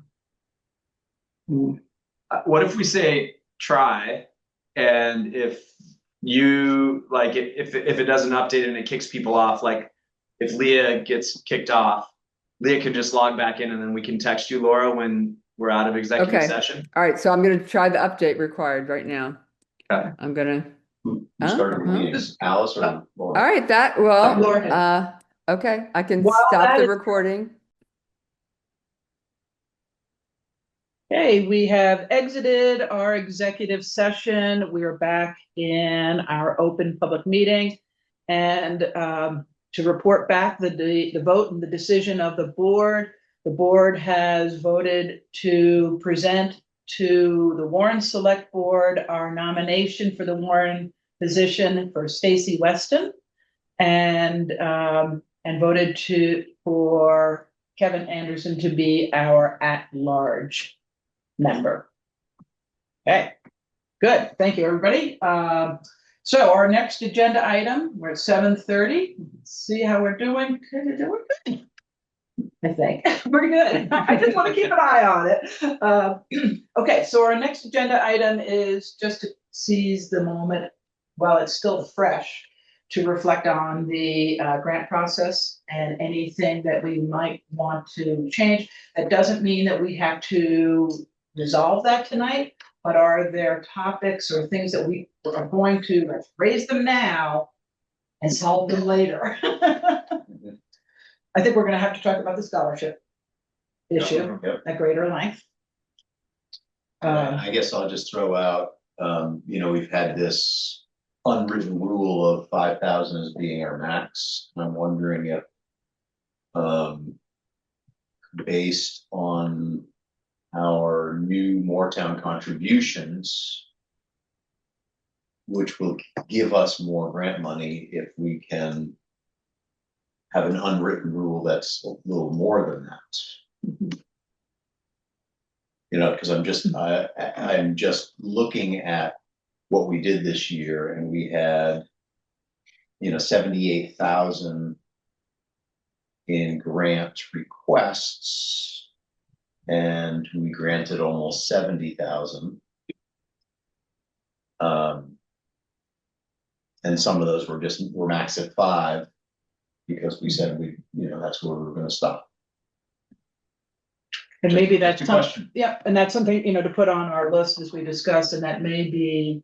What if we say try, and if you like if it doesn't update and it kicks people off, like if Leah gets kicked off, Leah can just log back in and then we can text you, Laura, when we're out of executive Okay. session. All right. So I'm going to try the update required right now. Okay. I'm going to Who Oh, started the uh-huh. meeting? Alice or All Laura? right, Laura. Okay, I can While stop that the is- recording. Okay, we have exited our executive session. We are back in our open public meeting. And to report back the vote and the decision of the board has voted to present to the Warren Select Board our nomination for the Warren position for Stacy Weston, and voted for Kevin Anderson to be our at-large member. Okay, good. Thank you, everybody. So our next agenda item, we're at 7:30. See how we're doing. We're good. I think we're good. I just want to keep an eye on it. Okay, so our next agenda item is just to seize the moment while it's still fresh to reflect on the grant process and anything that we might want to change. That doesn't mean that we have to resolve that tonight, but are there topics or things that we are going to raise them now and solve them later? I think we're going to have to talk about the scholarship issue Yep. at greater length. I guess I'll just throw out, we've had this unwritten rule of 5,000 as being our max. And I'm wondering if, based on our new Moortown contributions, which will give us more grant money, if we can have an unwritten rule that's a little more than that. Because I'm just looking at what we did this year, and we had, 78,000 in grant requests, and we granted almost 70,000. And some of those were max at 5, because we said that's where we were going to stop. And maybe that's Just a question. Yeah, and that's something, to put on our list as we discussed, and that may be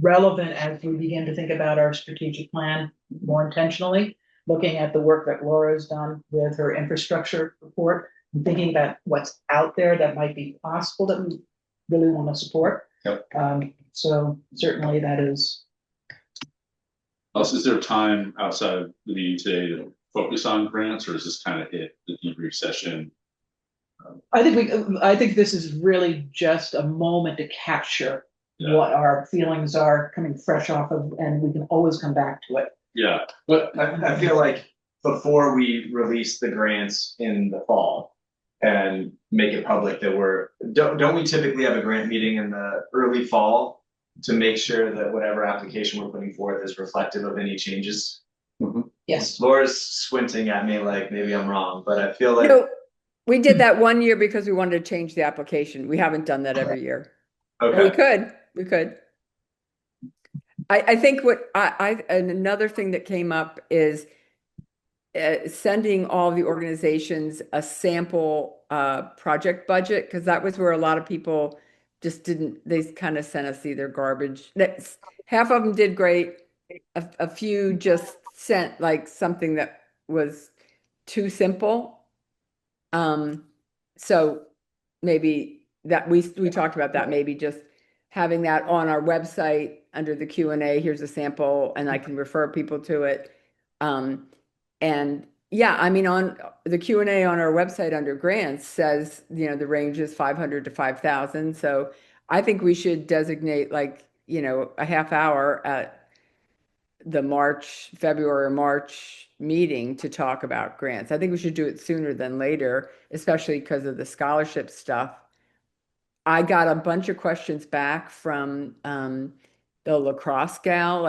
relevant as we begin to think about our strategic plan more intentionally, looking at the work that Laura's done with her infrastructure report, and thinking about what's out there that might be possible that we really want to support. Yep. So certainly that is. Also, is there time outside of the meeting today to focus on grants, or is this kind of it, the debrief session? I think this is really just a moment to capture what our feelings are coming fresh off of, and we can always come back to it. Yeah, But I feel like before we release the grants in the fall and make it public that don't we typically have a grant meeting in the early fall to make sure that whatever application we're putting forth is reflective of any changes? Yes. Laura's squinting at me like maybe I'm wrong, but I feel like. No, we did that one year because we wanted to change the application. We haven't done that every year. Okay. We could. I think and another thing that came up is sending all the organizations a sample project budget, because that was where a lot of people just they kind of sent us either garbage. Half of them did great. A few just sent like something that was too simple. So maybe that we talked about that, maybe just having that on our website under the Q&A, here's a sample, and I can refer people to it. And yeah, I mean, on the Q&A on our website under grants says, the range is 500 to 5,000. So I think we should designate a half hour at the February or March meeting to talk about grants. I think we should do it sooner than later, especially because of the scholarship stuff. I got a bunch of questions back from the lacrosse gal,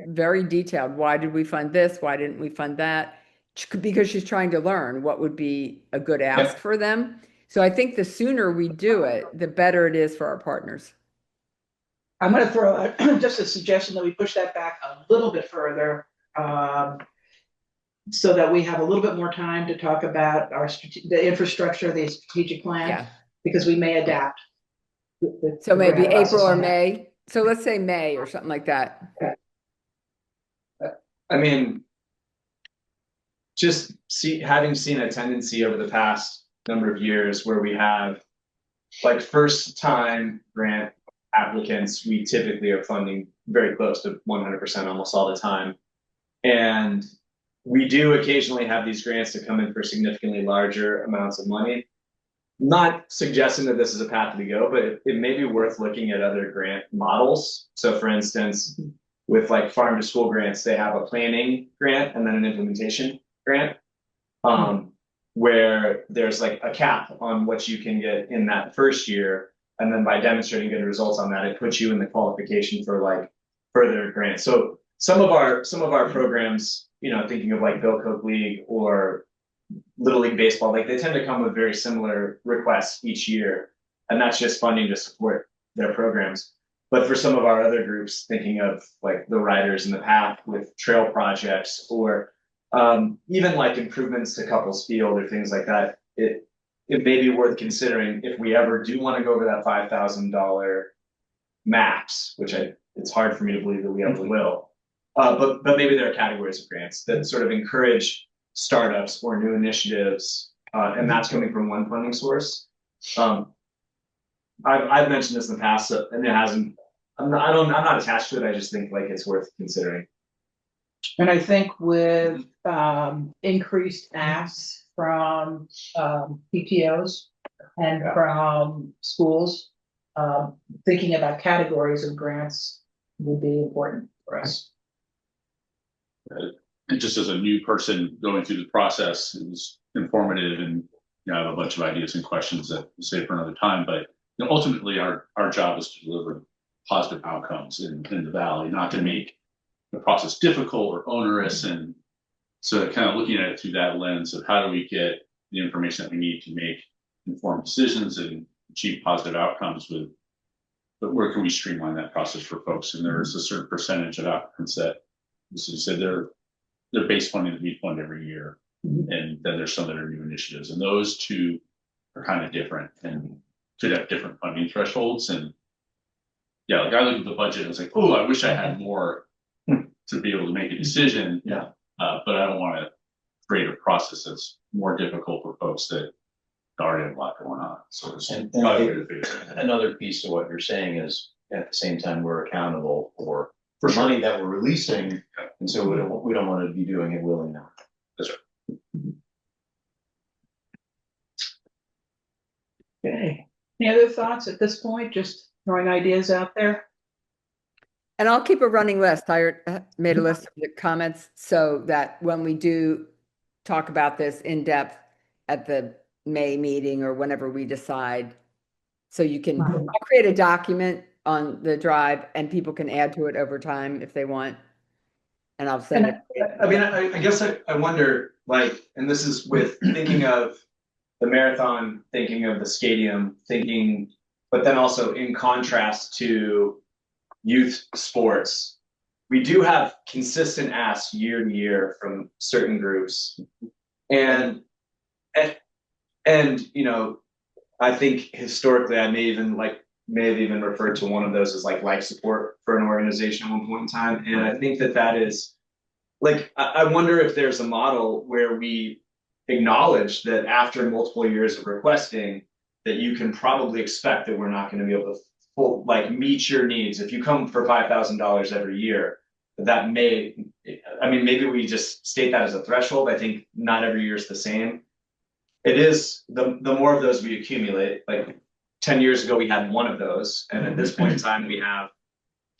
very detailed. Why did we fund this? Why didn't we fund that? Because she's trying to learn what would be a good ask for them. So I think the sooner we do it, the better it is for our partners. I'm going to throw out just a suggestion that we push that back a little bit further, so that we have a little bit more time to talk about the infrastructure, the strategic plan, because we may adapt. So maybe April or May. So let's say May or something like that. I mean, just having seen a tendency over the past number of years where we have like first time grant applicants, we typically are funding very close to 100% almost all the time. And we do occasionally have these grants to come in for significantly larger amounts of money. Not suggesting that this is a path to go, but it may be worth looking at other grant models. So for instance, with like farm to school grants, they have a planning grant and then an implementation grant, where there's like a cap on what you can get in that first year. And then by demonstrating good results on that, it puts you in the qualification for like further grants. So some of our programs, you know, thinking of like Bill Koch League or Little League Baseball, like they tend to come with very similar requests each year. And that's just funding to support their programs. But for some of our other groups, thinking of like the Riders in the Path with trail projects or even like improvements to Couples Field or things like that, it may be worth considering if we ever do want to go over that $5,000 max, which it's hard for me to believe that we ever will. But maybe there are categories of grants that sort of encourage startups or new initiatives, and that's coming from one funding source. I've mentioned this in the past, and it hasn't. I'm not attached to it. I just think like it's worth considering. And I think with increased asks from PTOs and from schools, thinking about categories of grants would be important for us. And just as a new person going through the process, it was informative, and you know, I have a bunch of ideas and questions that we'll save for another time. But you know, ultimately, our job is to deliver positive outcomes in the Valley, not to make the process difficult or onerous. And so kind of looking at it through that lens of how do we get the information that we need to make informed decisions and achieve positive outcomes but where can we streamline that process for folks? And there's a certain percentage of applicants that, as you said, they're base funding that we fund every year. And then there's some that are new initiatives, and those two are kind of different and could have different funding thresholds. And yeah, like I look at the budget and was like, oh, I wish I had more to be able to make a decision. Yeah. But I don't want to create a process that's more difficult for folks that already have a lot going on. So it's And probably a way to figure it out. Another piece of what you're saying is at the same time, we're accountable for For sure. money that we're releasing. And so we don't want to be doing it willy-nilly. That's right. Okay. Any other thoughts at this point? Just throwing ideas out there. And I'll keep a running list. I made a list of the comments so that when we do talk about this in depth at the May meeting or whenever we decide, so you can I'll create a document on the drive and people can add to it over time if they want. And I'll send it. I mean, I guess I wonder, like, and this is with thinking of the marathon, thinking of the stadium, but then also in contrast to youth sports, we do have consistent asks year to year from certain groups. And you know, I think historically I may have even referred to one of those as like life support for an organization at one point in time. And I think that is like, I wonder if there's a model where we acknowledge that after multiple years of requesting, that you can probably expect that we're not going to be able to meet your needs. If you come for $5,000 every year, maybe we just state that as a threshold. I think not every year is the same. It is the more of those we accumulate, like 10 years ago, we had one of those. And at this point in time, we have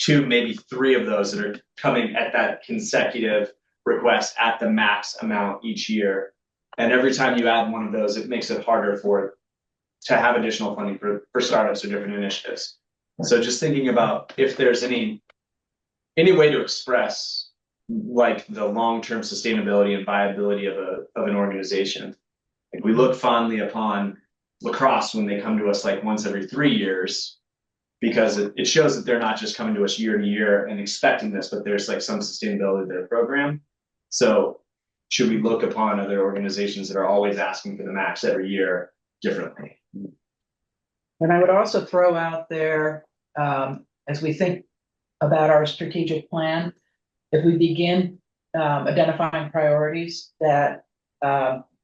2, maybe 3 of those that are coming at that consecutive request at the max amount each year. And every time you add one of those, it makes it harder to have additional funding for startups or different initiatives. So just thinking about if there's any way to express like the long-term sustainability and viability of an organization. Like we look fondly upon lacrosse when they come to us like once every 3 years, because it shows that they're not just coming to us year to year and expecting this, but there's like some sustainability to their program. So should we look upon other organizations that are always asking for the max every year differently? And I would also throw out there, as we think about our strategic plan, if we begin identifying priorities that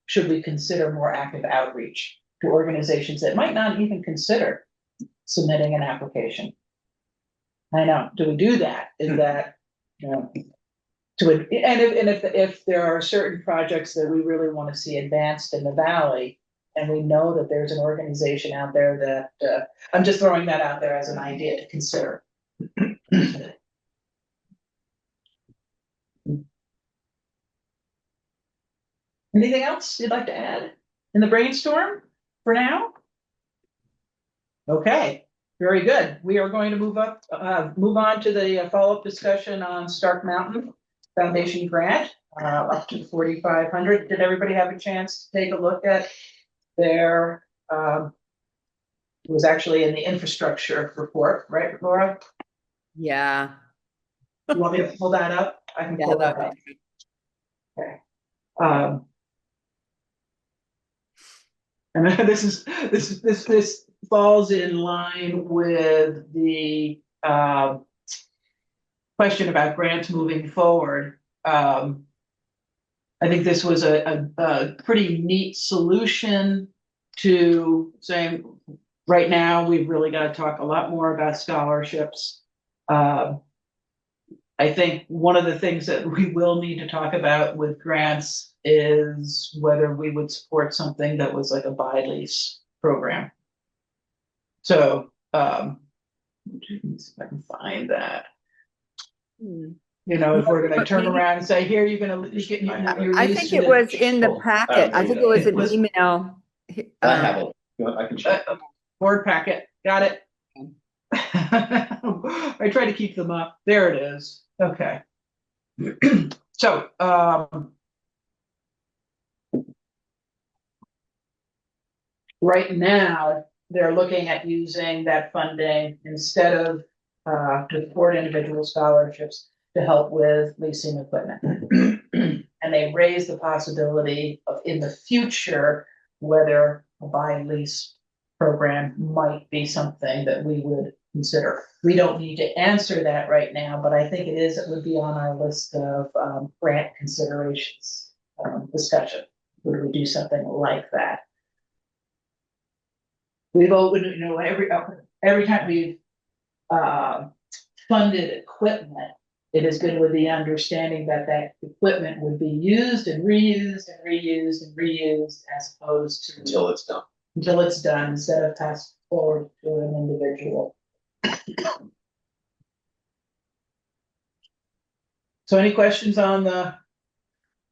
should we consider more active outreach to organizations that might not even consider submitting an application. I know, do we do that? Is that, you know, if there are certain projects that we really want to see advanced in the valley, and we know that there's an organization out there that, I'm just throwing that out there as an idea to consider. Anything else you'd like to add in the brainstorm for now? Okay, very good. We are going to move on to the follow-up discussion on Stark Mountain Foundation grant, up to 4,500. Did everybody have a chance to take a look at their, it was actually in the infrastructure report, right, Laura? Yeah. You want me to pull that up? I can Yeah, pull that that up. Okay. And this falls in line with the question about grants moving forward. I think this was a pretty neat solution to saying, right now, we've really got to talk a lot more about scholarships. I think one of the things that we will need to talk about with grants is whether we would support something that was like a buy lease program. So, let me see if I can find that. You know, if we're gonna turn around and say, here, you're gonna, you're I used think to it was in the Oh, packet. I think it was It an was- email. I have a, I can check. Board packet, got it. I try to keep them up. There it is. Okay. So, right now, they're looking at using that funding instead of to support individual scholarships to help with leasing equipment. And they raise the possibility of in the future, whether a buy and lease program might be something that we would consider. We don't need to answer that right now, but I think it would be on our list of grant considerations discussion. Would we do something like that? We've opened, you know, every time we've funded equipment, it is good with the understanding that that equipment would be used and reused and reused and reused as opposed to Until it's done. until it's done instead of passed forward to an individual. So any questions on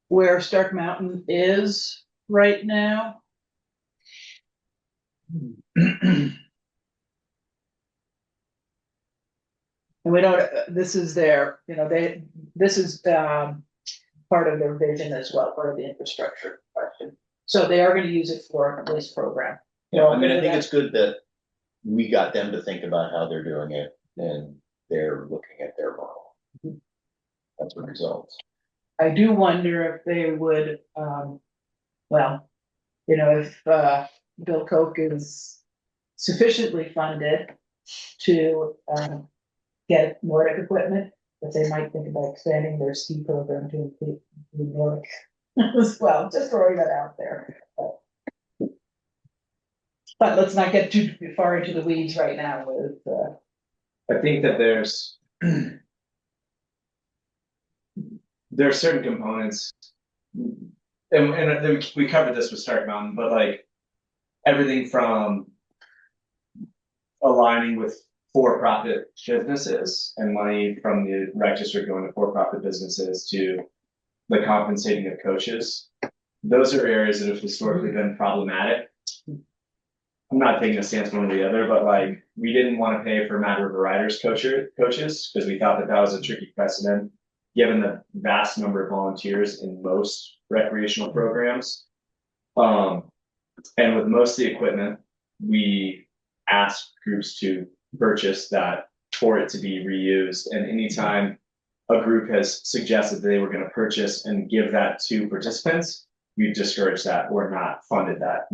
where Stark Mountain is right now? And we don't, this is their, you know, this is part of their vision as well, part of the infrastructure question. So they are gonna use it for a lease program. Yeah, I mean, I think it's good that we got them to think about how they're doing it and they're looking at their model. That's what results. I do wonder if they would, well, you know, if Bill Koch is sufficiently funded to get Nordic equipment, that they might think about expanding their ski program to include Nordic as well, just throwing that out there. But let's not get too far into the weeds right now with I think that there's there are certain components, and we covered this with Stark Mountain, but like everything from aligning with for-profit businesses and money from the rec district going to for-profit businesses to the compensating of coaches. Those are areas that have historically been problematic. I'm not taking a stance one or the other, but like we didn't want to pay for Mad River Riders coaches because we thought that that was a tricky precedent, given the vast number of volunteers in most recreational programs. And with most of the equipment, we asked groups to purchase that for it to be reused. And anytime a group has suggested that they were going to purchase and give that to participants, we've discouraged that or not funded that.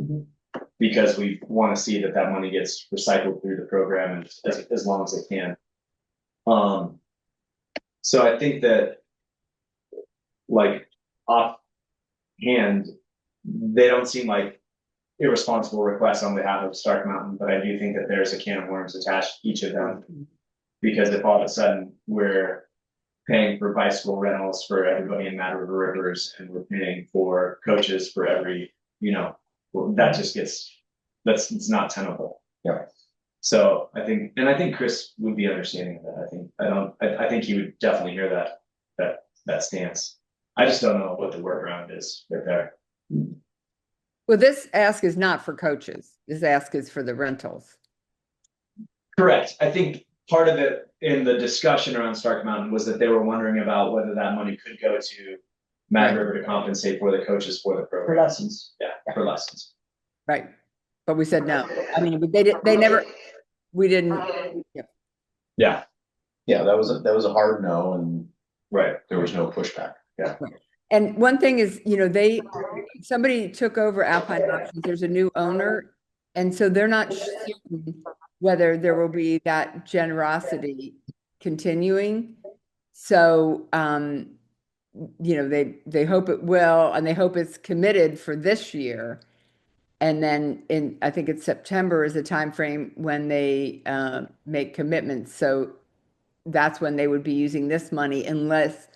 Because we want to see that that money gets recycled through the program as long as it can. So I think that, like, offhand, they don't seem like irresponsible requests on behalf of Stark Mountain, but I do think that there's a can of worms attached to each of them. Because if all of a sudden we're paying for bicycle rentals for everybody in Mad River Rivers, and we're paying for coaches for every, well, that just gets, it's not tenable. Yeah. So I think Chris would be understanding of that. I think he would definitely hear that stance. I just don't know what the workaround is right there. Well, this ask is not for coaches. This ask is for the rentals. Correct. I think part of it in the discussion around Stark Mountain was that they were wondering about whether that money could go to Mad River to compensate for the coaches for the program. For lessons. Yeah, for lessons. Right. But we said no. I mean, they never, we didn't. Yeah, Yeah, that was a hard no, and right. there was no pushback. Yeah. And one thing is, somebody took over Alpine Options. There's a new owner. And so they're not certain whether there will be that generosity continuing. So, they hope it will, and they hope it's committed for this year. And then I think it's September is the time frame when they make commitments. So that's when they would be using this money unless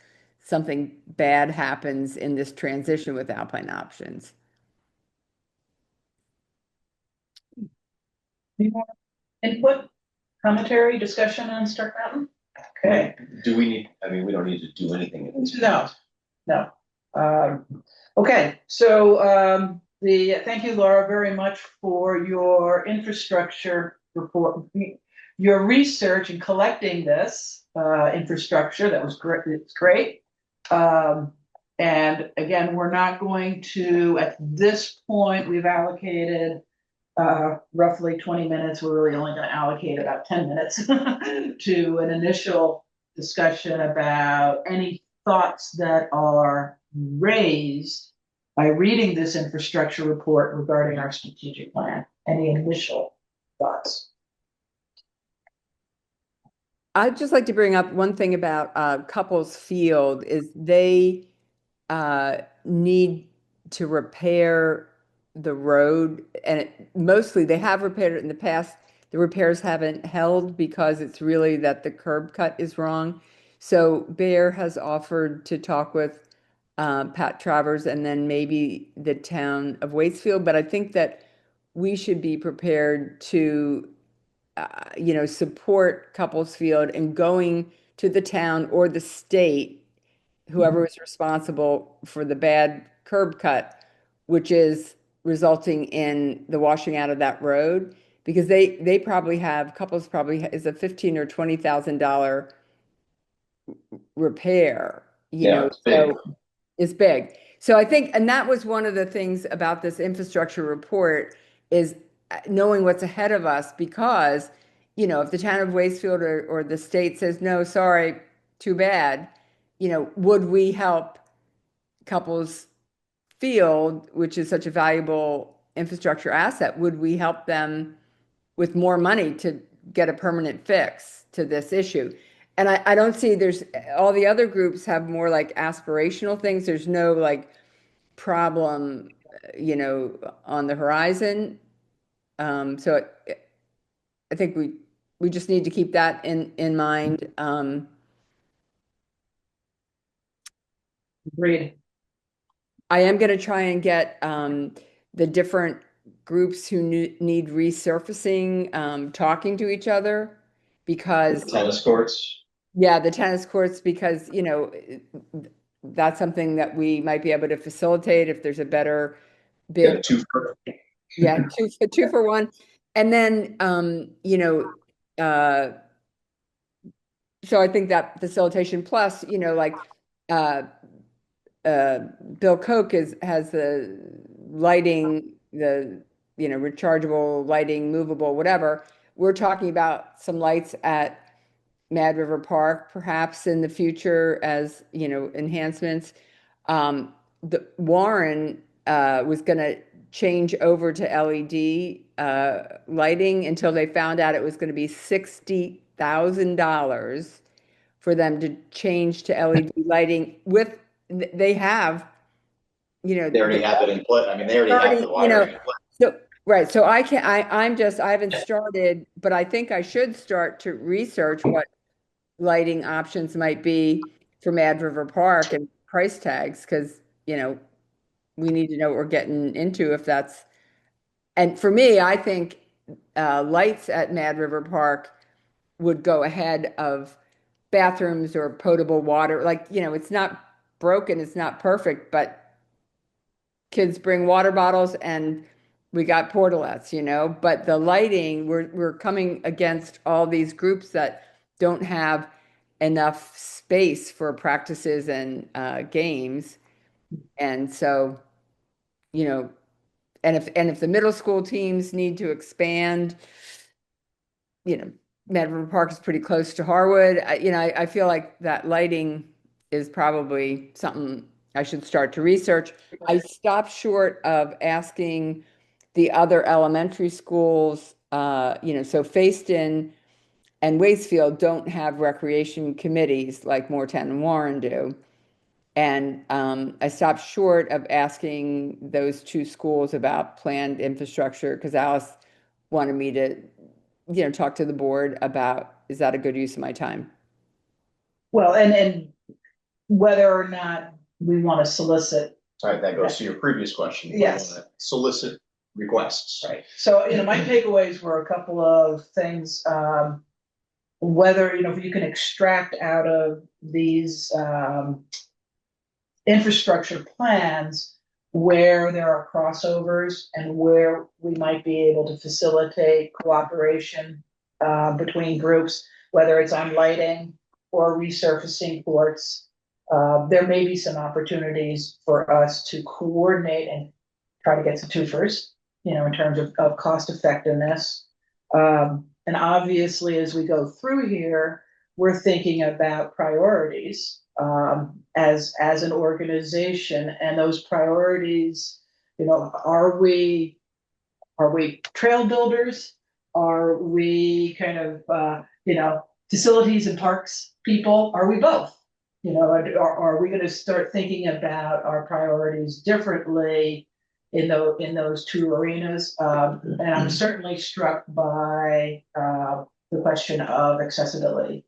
something bad happens in this transition with Alpine Options. Any more input, commentary, discussion on Stark Mountain? Okay. Do we need, we don't need to do anything. at this No, point. no. Okay, so thank you, Laura, very much for your infrastructure report, your research and collecting this infrastructure. That was great. It's great. And again, we're not going to, at this point, we've allocated roughly 20 minutes. We're really only going to allocate about 10 minutes to an initial discussion about any thoughts that are raised by reading this infrastructure report regarding our strategic plan. Any initial thoughts? I'd just like to bring up one thing about Couples Field is they need to repair the road, and mostly they have repaired it in the past. The repairs haven't held because it's really that the curb cut is wrong. So Bear has offered to talk with Pat Travers and then maybe the town of Waitsfield, but I think that we should be prepared to support Couples Field and going to the town or the state, whoever is responsible for the bad curb cut, which is resulting in the washing out of that road, because they probably have, Couples probably is a $15,000 or $20,000 repair, It's big. so it's big. So I think, and that was one of the things about this infrastructure report is knowing what's ahead of us, because, if the town of Waitsfield or the state says, no, sorry, too bad, would we help Couples Field, which is such a valuable infrastructure asset, would we help them with more money to get a permanent fix to this issue? And I don't see all the other groups have more like aspirational things. There's no like problem, on the horizon. So I think we just need to keep that in mind. Agreed. I am going to try and get the different groups who need resurfacing talking to each other, because Tennis courts. yeah, the tennis courts, because that's something that we might be able to facilitate if there's a better Get a bid. two for Yeah, two for one. And then so I think that facilitation plus, like Bill Koch has the lighting, the rechargeable lighting, movable, whatever. We're talking about some lights at Mad River Park, perhaps in the future as enhancements. The Warren was going to change over to LED lighting until they found out it was going to be 60 $100,000 for them to change to LED lighting with, they have, you know. They already have it in place. I mean, they already have the You know, wiring in place. so, right, so I can't, I haven't started, but I think I should start to research what lighting options might be for Mad River Park and price tags, because, you know, we need to know what we're getting into if that's, and for me, I think lights at Mad River Park would go ahead of bathrooms or potable water. Like, you know, it's not broken, it's not perfect, but kids bring water bottles and we got portalettes, you know, but the lighting, we're coming against all these groups that don't have enough space for practices and games. And so, you know, and if the middle school teams need to expand, you know, Mad River Park is pretty close to Harwood. I feel like that lighting is probably something I should start to research. I stopped short of asking the other elementary schools, so Facein and Waitsfield don't have recreation committees like Moortown and Warren do. And I stopped short of asking those two schools about planned infrastructure because Alice wanted me to, talk to the board about, is that a good use of my time? Well, and whether or not we want to solicit. All right, that goes to your previous question. You Yes. wanna solicit requests. Right. So, my takeaways were a couple of things. Whether, if you can extract out of these infrastructure plans where there are crossovers and where we might be able to facilitate cooperation between groups, whether it's on lighting or resurfacing courts. There may be some opportunities for us to coordinate and try to get some twofers, in terms of cost effectiveness. And obviously, as we go through here, we're thinking about priorities as an organization, and those priorities, are we trail builders? Are we kind of facilities and parks people? Are we both? Are we going to start thinking about our priorities differently in those two arenas? And I'm certainly struck by the question of accessibility,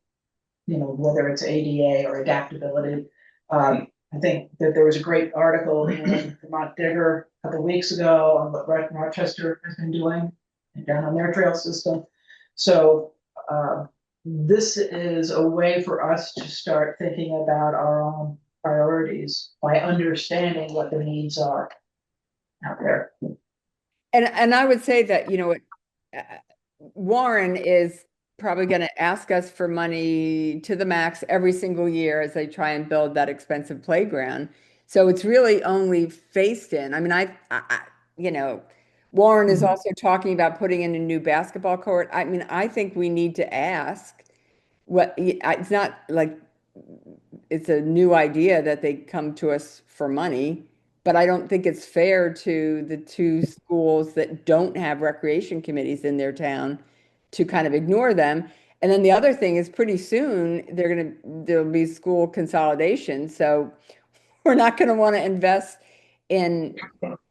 whether it's ADA or adaptability. I think that there was a great article in Vermont Digger a couple of weeks ago on what Rochester has been doing down on their trail system. So this is a way for us to start thinking about our own priorities by understanding what the needs are out there. And I would say that, Warren is probably going to ask us for money to the max every single year as they try and build that expensive playground. So it's really only Facein. I mean, Warren is also talking about putting in a new basketball court. I mean, I think we need to ask it's not like it's a new idea that they come to us for money, but I don't think it's fair to the two schools that don't have recreation committees in their town to kind of ignore them. And then the other thing is pretty soon there'll be school consolidation. So we're not going to want to invest in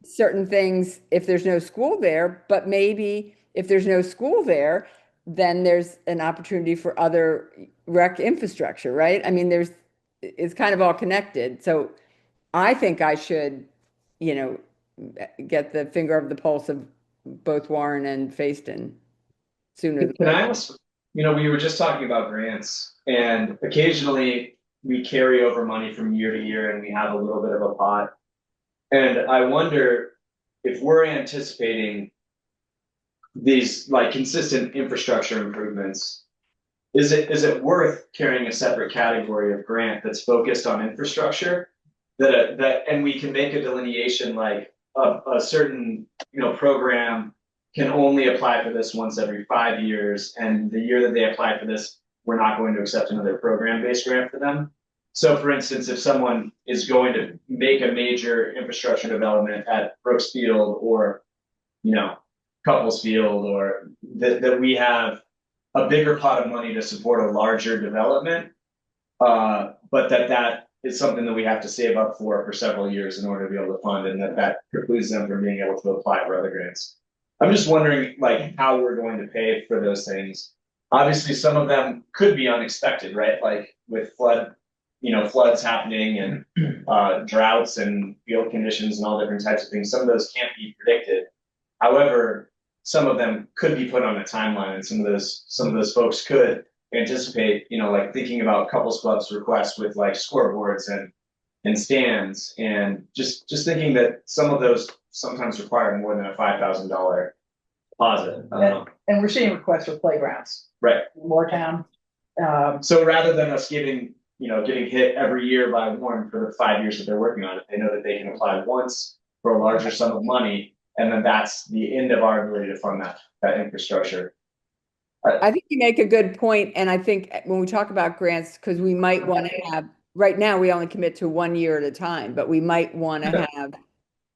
certain things if there's no school there, but maybe if there's no school there, then there's an opportunity for other rec infrastructure, right? I mean, it's kind of all connected. So I think I should, get the finger of the pulse of both Warren and Facein sooner. Can I ask, we were just talking about grants, and occasionally we carry over money from year to year and we have a little bit of a pot. And I wonder if we're anticipating these like consistent infrastructure improvements, is it worth carrying a separate category of grant that's focused on infrastructure and we can make a delineation like a certain program can only apply for this once every 5 years, and the year that they apply for this, we're not going to accept another program-based grant for them. So for instance, if someone is going to make a major infrastructure development at Brooks Field or, Couples Field, or that we have a bigger pot of money to support a larger development. But that is something that we have to save up for several years in order to be able to fund, and that precludes them from being able to apply for other grants. I'm just wondering, like, how we're going to pay for those things. Obviously, some of them could be unexpected, right? Like with floods happening and droughts and field conditions and all different types of things. Some of those can't be predicted. However, some of them could be put on a timeline, and some of those folks could anticipate, like thinking about couples clubs requests with like scoreboards and stands, and just thinking that some of those sometimes require more than a $5,000 deposit. And we're seeing requests for playgrounds, Right. Moortown. So rather than us getting hit every year by Warren for the 5 years that they're working on it, they know that they can apply once for a larger sum of money, and then that's the end of our ability to fund that infrastructure. I think you make a good point, and I think when we talk about grants, because we might want to have, right now, we only commit to 1 year at a time, but we might want to have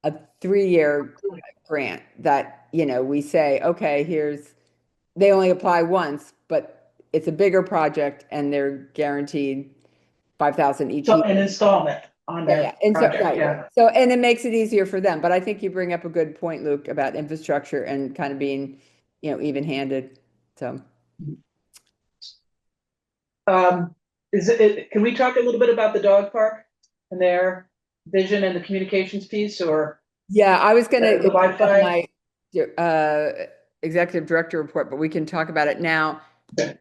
a 3-year grant that, we say, okay, they only apply once, but it's a bigger project and they're guaranteed 5,000 each So year. an installment on their Yeah, and so, project, right. yeah. So, and it makes it easier for them, but I think you bring up a good point, Luke, about infrastructure and kind of being, even-handed, so. Can we talk a little bit about the dog park and their vision and the communications piece, or? Yeah, I was gonna, The Wi-Fi? my executive director report, but we can talk about it now. Okay.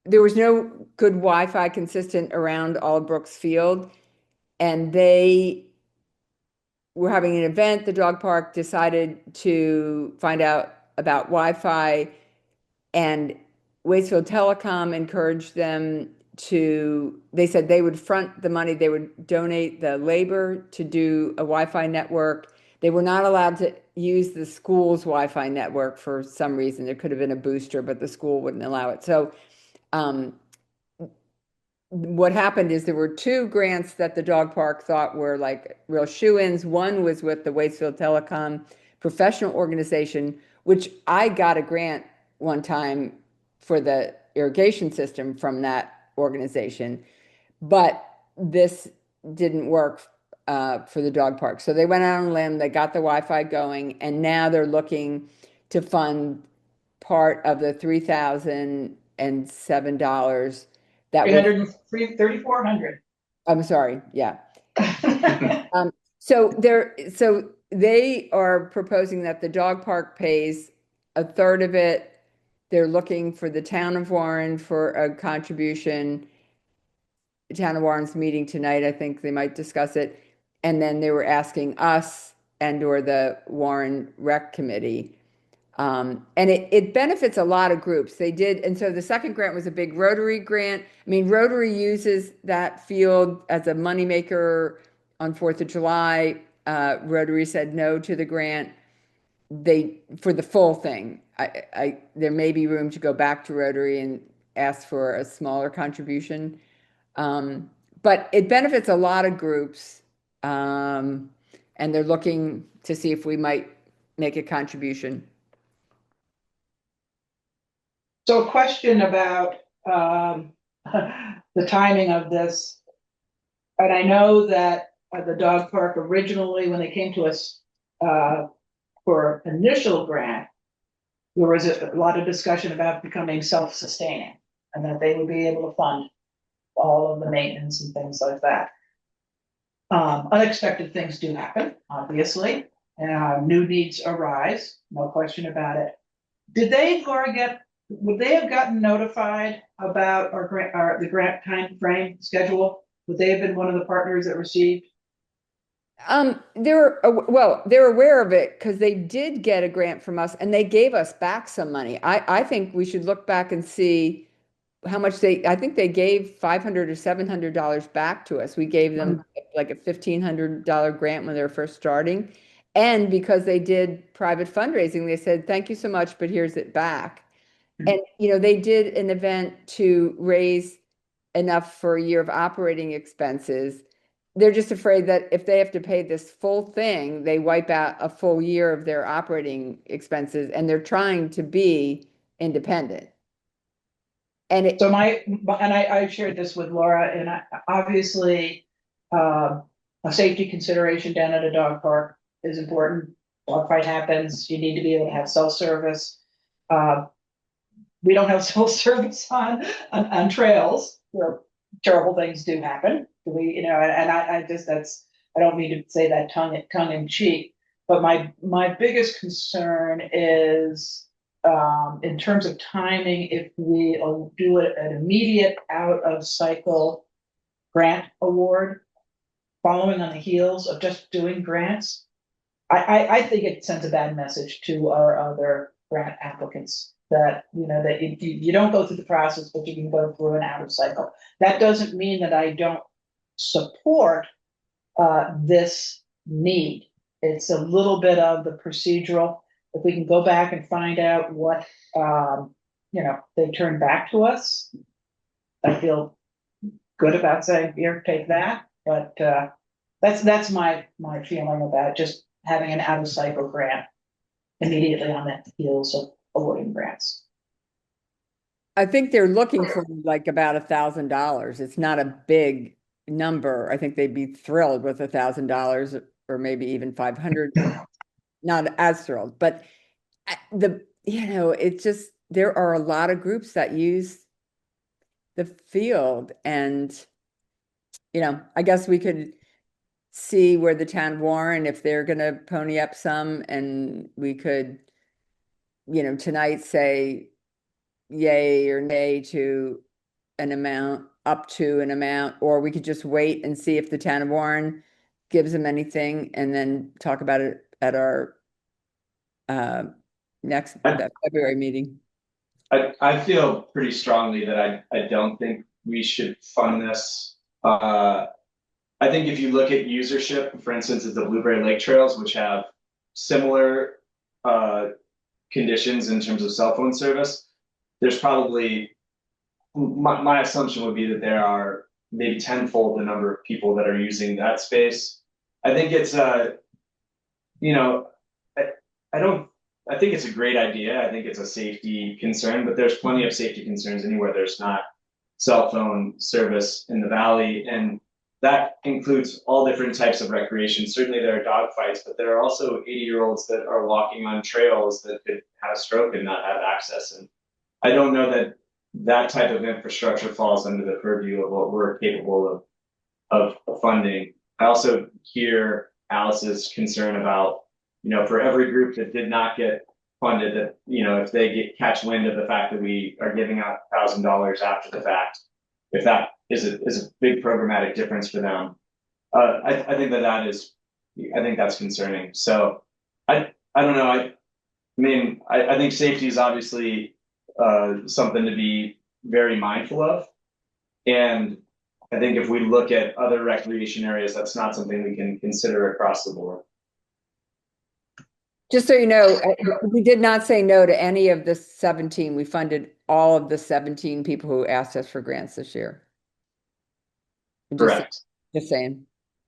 There was no good Wi-Fi consistent around all of Brooks Field, and they were having an event. The dog park decided to find out about Wi-Fi, and Waitsfield Telecom encouraged them they said they would front the money, they would donate the labor to do a Wi-Fi network. They were not allowed to use the school's Wi-Fi network for some reason. There could have been a booster, but the school wouldn't allow it. So what happened is there were 2 grants that the dog park thought were like real shoo-ins. One was with the Waitsfield Telecom professional organization, which I got a grant one time for the irrigation system from that organization, but this didn't work for the dog park. So they went out on a limb, they got the Wi-Fi going, and now they're looking to fund part of the $3,007 that was 3,400. I'm sorry, yeah. So they are proposing that the dog park pays a third of it. They're looking for the town of Warren for a contribution. The town of Warren's meeting tonight. I think they might discuss it. And then they were asking us or the Warren Rec Committee. And it benefits a lot of groups. They did. And so the second grant was a big Rotary grant. I mean, Rotary uses that field as a moneymaker on 4th of July. Rotary said no to the grant. For the full thing. There may be room to go back to Rotary and ask for a smaller contribution. But it benefits a lot of groups. And they're looking to see if we might make a contribution. So a question about the timing of this. And I know that the dog park originally, when they came to us for initial grant, there was a lot of discussion about becoming self-sustaining and that they would be able to fund all of the maintenance and things like that. Unexpected things do happen, obviously. New needs arise, no question about it. Would they have gotten notified about the grant time frame schedule? Would they have been one of the partners that received? They're aware of it because they did get a grant from us and they gave us back some money. I think we should look back and see how much I think they gave $500 or $700 back to us. We gave them like a $1,500 grant when they were first starting. And because they did private fundraising, they said, thank you so much, but here's it back. And, they did an event to raise enough for a year of operating expenses. they're just afraid that if they have to pay this full thing, they wipe out a full year of their operating expenses, and they're trying to be independent. And it, So I shared this with Laura, and obviously, a safety consideration down at a dog park is important. Dog fight happens, you need to be able to have self-service. We don't have self-service on trails where terrible things do happen. We, and I just, I don't mean to say that tongue in cheek, but my biggest concern is, in terms of timing, if we do an immediate out of cycle grant award, following on the heels of just doing grants, I think it sends a bad message to our other grant applicants that, that you don't go through the process, but you can go through an out of cycle. That doesn't mean that I don't support this need. It's a little bit of the procedural. If we can go back and find out what, they turn back to us, I feel good about saying, here, take that. But that's my feeling about just having an out of cycle grant immediately on the heels of awarding grants. I think they're looking for like about $1,000. It's not a big number. I think they'd be thrilled with $1,000 or maybe even 500. Not as thrilled, but it's just, there are a lot of groups that use the field, and I guess we could see where the town Warren, if they're gonna pony up some, and we could, tonight say yay or nay to an amount, up to an amount, or we could just wait and see if the town of Warren gives them anything, and then talk about it at our next February meeting. I feel pretty strongly that I don't think we should fund this. I think if you look at usership, for instance, at the Blueberry Lake Trails, which have similar conditions in terms of cell phone service, there's probably, my assumption would be that there are maybe tenfold the number of people that are using that space. I think it's I think it's a great idea. I think it's a safety concern, but there's plenty of safety concerns anywhere there's not cell phone service in the valley. And that includes all different types of recreation. Certainly there are dog fights, but there are also 80-year-olds that are walking on trails that could have a stroke and not have access. And I don't know that that type of infrastructure falls under the purview of what we're capable of funding. I also hear Alice's concern about, for every group that did not get funded, that, if they catch wind of the fact that we are giving out $1,000 after the fact, if that is a big programmatic difference for them. I think I think that's concerning. So I don't know. I think safety is obviously something to be very mindful of. And I think if we look at other recreation areas, that's not something we can consider across the board. Just so you know, we did not say no to any of the 17. We funded all of the 17 people who asked us for grants this year. Correct. Just saying.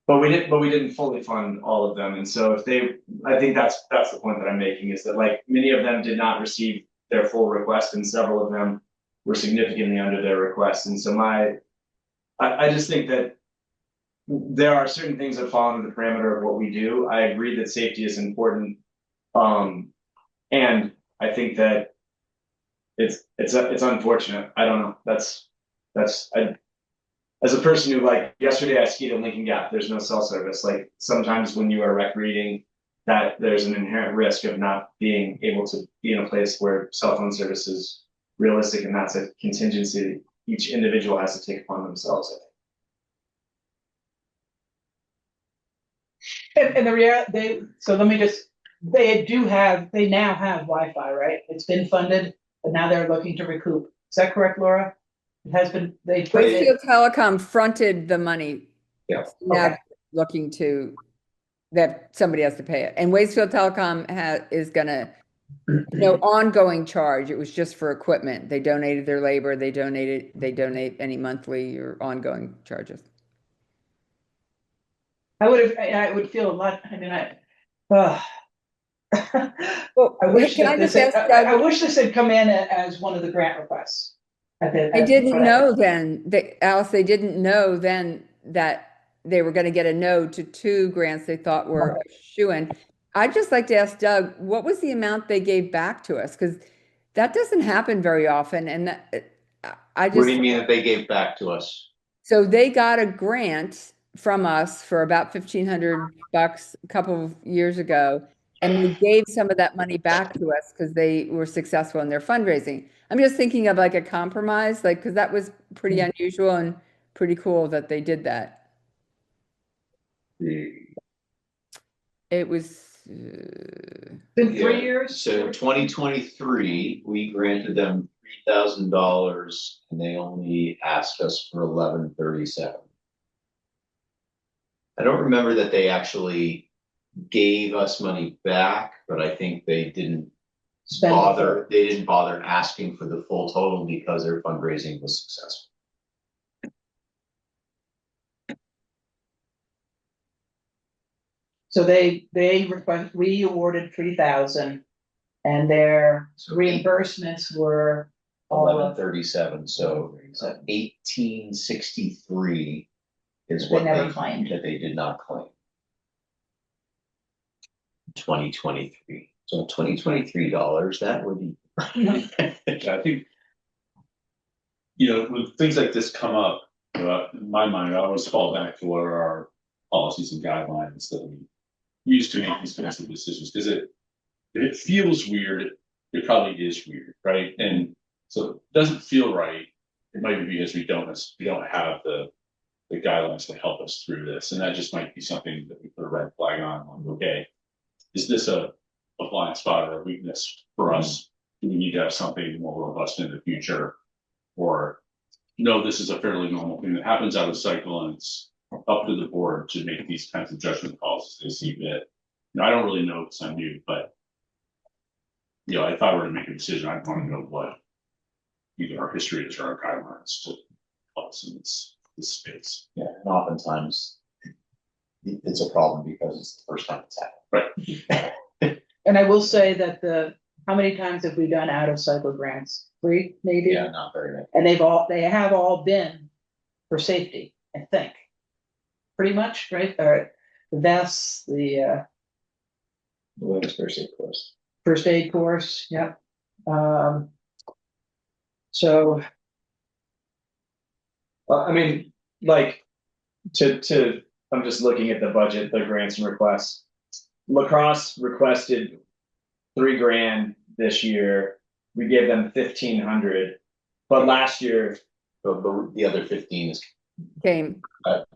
But we didn't fully fund all of them. And so I think that's the point that I'm making, is that, like, many of them did not receive their full request, and several of them were significantly under their request. And so I just think that there are certain things that fall under the parameter of what we do. I agree that safety is important. And I think that it's unfortunate. I don't know. As a person who, like, yesterday I skied at Lincoln Gap, there's no cell service. Like, sometimes when you are recreating, that there's an inherent risk of not being able to be in a place where cell phone service is realistic, and that's a contingency each individual has to take upon themselves, I think. And the reality, they now have Wi-Fi, right? It's been funded, but now they're looking to recoup. Is that correct, Laura? It has been, Wastefield Telecom fronted the money. Yeah. Now looking to, that somebody has to pay it. And Wastefield Telecom is gonna, ongoing charge. It was just for equipment. They donated their labor. They donate any monthly or ongoing charges. I would feel a lot, I mean, uh, Well, I wish can that I this just had, ask, I wish this had come in as one of the grant requests. I didn't know then, that Alice, they didn't know then that they were gonna get a no to 2 grants they thought were a shoo-in. I'd just like to ask Doug, what was the amount they gave back to us? Because that doesn't happen very often, and that, I What do just, you mean that they gave back to us? so they got a grant from us for about $1,500 a couple of years ago, and they gave some of that money back to us because they were successful in their fundraising. I'm just thinking of like a compromise, like, because that was pretty unusual and pretty cool that they did that. It was, In 3 Yeah, years? So 2023, we granted them $3,000 and they only asked us for 1137. I don't remember that they actually gave us money back, but I think they didn't they didn't bother asking for the full total because their fundraising was successful. So we awarded 3,000 and their So reimbursements were all of 1137, so 1863 is They what never claimed. that they did not claim. 2023. So $2023, that would be. Yeah, I think, when things like this come up, in my mind, I always fall back to what are our policies and guidelines that we use to make these kinds of decisions, because if it feels weird, it probably is weird, right? And so it doesn't feel right. It might be because we don't have the guidelines to help us through this, and that just might be something that we put a red flag on. Like, okay, is this a blind spot or a weakness for us? Do we need to have something more robust in the future? Or no, this is a fairly normal thing that happens out of cycle, and it's up to the board to make these kinds of judgment calls as they see fit. I don't really know because I'm new, but if I were to make a decision, I'd want to know what either our history is or our guidelines to help us in this space. Yeah, and oftentimes it's a problem because it's the first time it's happened. Right. And I will say that how many times have we done out of cycle grants? 3, maybe? Yeah, not very many. And they have all been for safety, I think. Pretty much, right? The vests, the Women's first aid course. first aid course, yep. So, I mean, like, I'm just looking at the budget, the grants and requests. Lacrosse requested $3,000 this year. We gave them 1,500, but last year, The other 15 is came,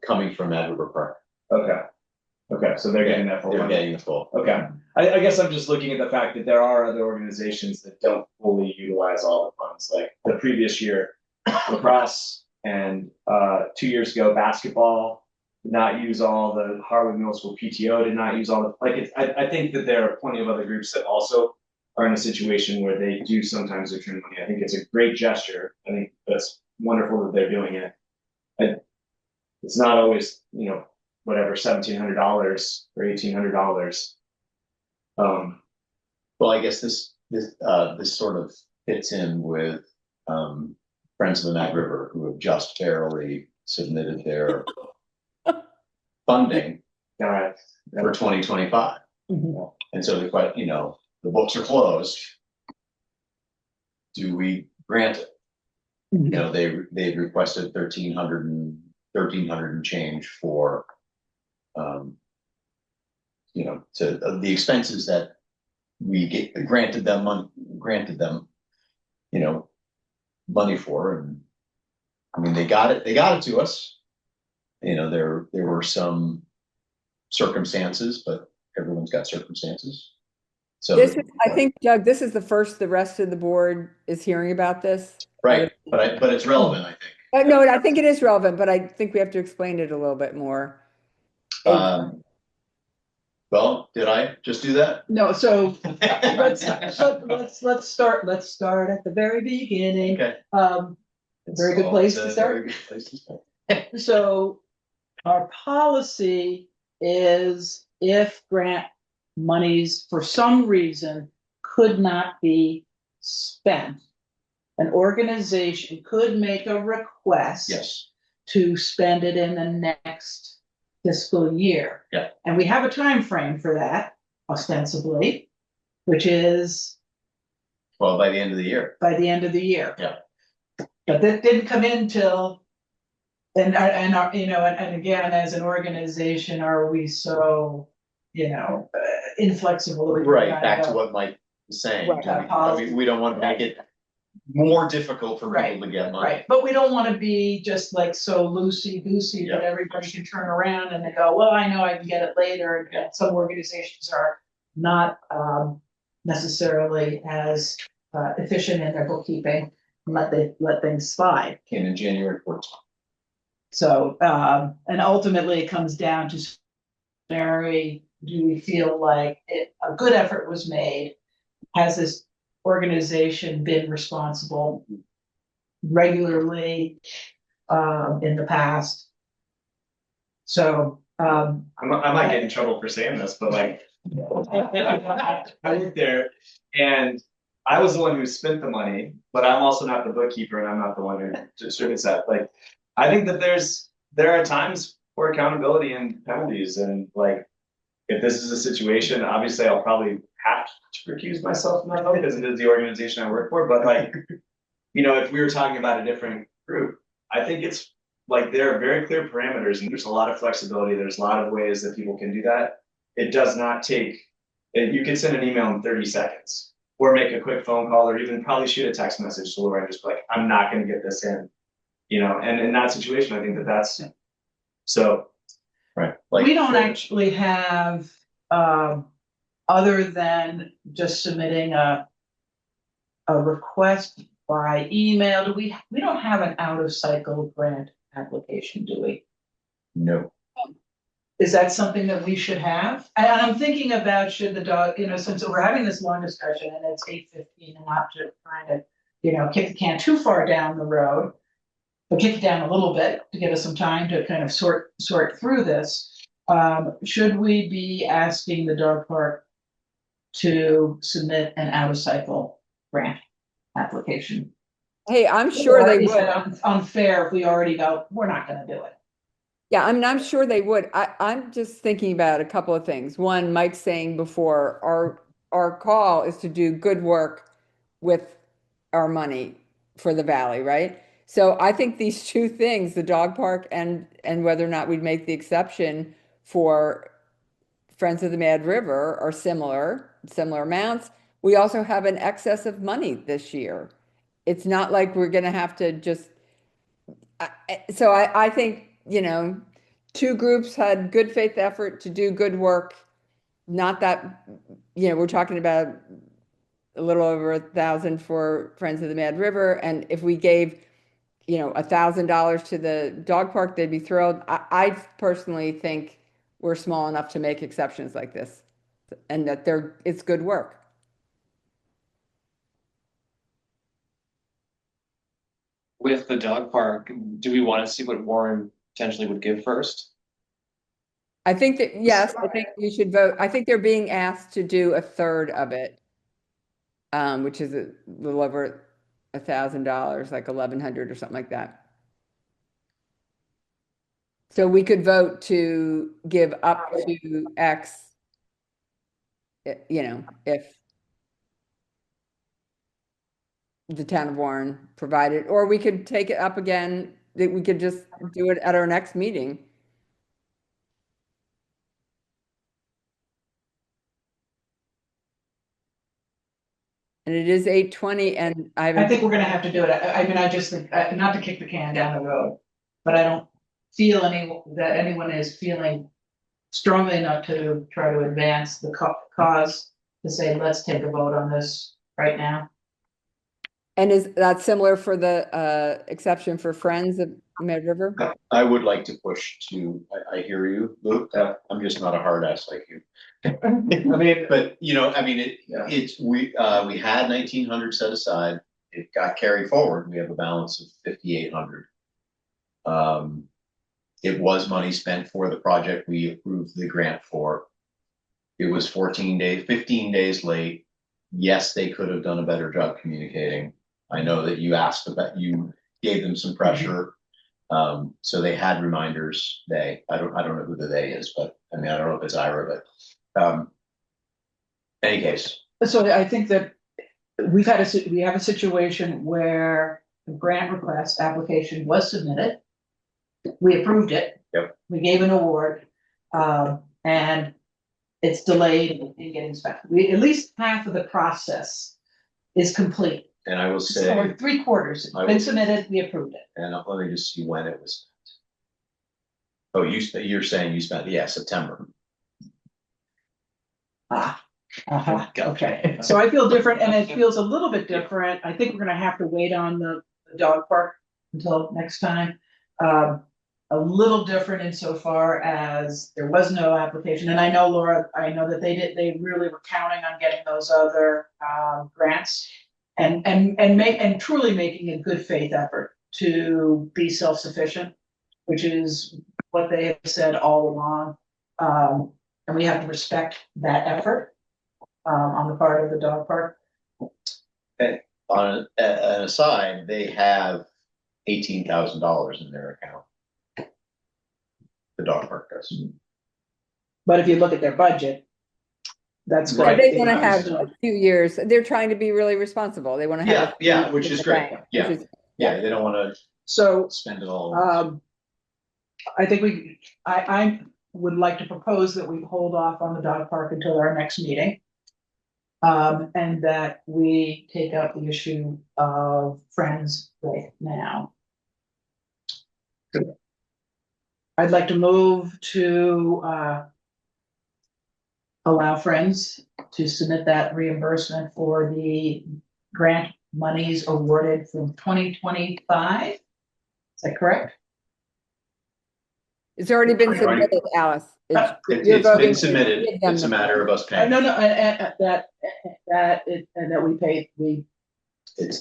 coming from Mad River Park. okay, so they're getting that full They're money. getting the full. Okay, I guess I'm just looking at the fact that there are other organizations that don't fully utilize all the funds, like the previous year, lacrosse and 2 years ago, basketball did not use all the Harwood Middle School PTO did not use all the, I think that there are plenty of other groups that also are in a situation where they do sometimes return money. I think it's a great gesture. I think that's wonderful that they're doing it. It's not always, whatever, $1,700 or $1,800. Well, I guess this sort of fits in with Friends of the Mad River, who have just barely submitted their funding Uh, for 2025. mhm. And so the books are closed. Do we grant it? They've requested 1,300 and change for, to the expenses that we granted them money for, and I mean, they got it to us. There were some circumstances, but everyone's got circumstances. So I think, Doug, this is the first the rest of the board is hearing about this. right, but it's relevant, I think. No, I think it is relevant, but I think we have to explain it a little bit more. Well, did I just do that? No, so let's start at the very beginning. Okay. A very good place It's to a start. very good place to start. So our policy is if grant monies for some reason could not be spent, an organization could make a request Yes, to spend it in the next fiscal year. Yeah. And we have a time frame for that, ostensibly, which is well, by the end of the year. by the end of the year. Yeah. But that didn't come in till, and you know, and again, as an organization, are we so, you know, inflexible? that we can Right, kind back of to go, what Mike was saying. Right, I mean, we don't want to make it more difficult for Right, people to get money. Right, but we don't wanna be just like so loosey-goosey that Yeah. everybody can turn around and they go, well, I know I can get it later. And some organizations are not necessarily as efficient in their bookkeeping, and let things slide. Came in January 14th. So, and ultimately it comes down to, Mary, do we feel like a good effort was made? Has this organization been responsible regularly in the past? So, I might get in trouble for saying this, but like, I went there and I was the one who spent the money, but I'm also not the bookkeeper and I'm not the one who distributes that. Like, I think that there are times for accountability and penalties, and like, if this is a situation, obviously I'll probably have to recuse myself from that vote because it is the organization I work for, but like, you know, if we were talking about a different group, I think it's like there are very clear parameters and there's a lot of flexibility. There's a lot of ways that people can do that. It does not take, you can send an email in 30 seconds or make a quick phone call or even probably shoot a text message to Laura and just be like, I'm not going to get this in, you know, and in that situation, I think that that's so. Right. Like, we don't actually have, other than just submitting a request by email, we don't have an out of cycle grant application, do we? no. Is that something that we should have? And I'm thinking about, should the dog, you know, since we're having this long discussion and it's 8:15 and not just trying to, you know, kick the can too far down the road, but kick it down a little bit to give us some time to kind of sort through this. Should we be asking the dog park to submit an out of cycle grant application? Hey, I'm sure Or they is would. it unfair if we already go, we're not gonna do it? Yeah, I mean, I'm sure they would. I'm just thinking about a couple of things. One, Mike's saying before, our call is to do good work with our money for the valley, right? So I think these two things, the dog park and whether or not we'd make the exception for Friends of the Mad River are similar amounts. We also have an excess of money this year. It's not like we're gonna have to just, so I think, you know, two groups had good faith effort to do good work. Not that, you know, we're talking about a little over 1,000 for Friends of the Mad River. And if we gave, you know, $1,000 to the dog park, they'd be thrilled. I personally think we're small enough to make exceptions like this and that it's good work. With the dog park, do we want to see what Warren potentially would give first? I think that, yes, I think you should vote. I think they're being asked to do a third of it, which is a little over $1,000, like 1,100 or something like that. So we could vote to give up to X, you know, if the town of Warren provided, or we could take it up again, that we could just do it at our next meeting. And it is 8:20 and I I haven't, think we're gonna have to do it. I mean, I just think, not to kick the can down the road, but I don't feel that anyone is feeling strongly enough to try to advance the cause to say, let's take a vote on this right now. and is that similar for the exception for Friends of Mad River? I would like to push to, I hear you, Luke. I'm just not a hard ass like you. I mean, But, you know, I mean, Yeah. we had 1,900 set aside. It got carried forward. We have a balance of 5,800. It was money spent for the project we approved the grant for. It was 15 days late. Yes, they could have done a better job communicating. I know that you gave them some pressure. So they had reminders. I don't know who the they is, but I mean, I don't know if it's Ira, but, any case, So I think that we have a situation where the grant request application was submitted. We approved it. Yep. We gave an award, and it's delayed in getting spent. At least half of the process is complete. and I will Or say, 3/4, it's been submitted, we approved it. and let me just see when it was spent. Oh, you're saying you spent, yeah, September. Okay, so I feel different, and it feels a little bit different. I think we're gonna have to wait on the dog park until next time. A little different insofar as there was no application, and I know, Laura, I know that they really were counting on getting those other grants. And truly making a good faith effort to be self-sufficient, which is what they have said all along. And we have to respect that effort on the part of the dog park. On an aside, they have $18,000 in their account. The dog park does. But if you look at their budget, that's Right. great. They want to have a few years. They're trying to be really responsible. They want to have. Yeah, which is great. Right, Yeah. which is- Yeah, they don't want So to spend it all. I think I would like to propose that we hold off on the dog park until our next meeting. And that we take up the issue of Friends right now. I'd like to move to allow Friends to submit that reimbursement for the grant monies awarded from 2025. Is that correct? It's already been Right. submitted, Alice. You're It's voting been to submitted. give them It's a the matter of us No, paying. no, and that we paid,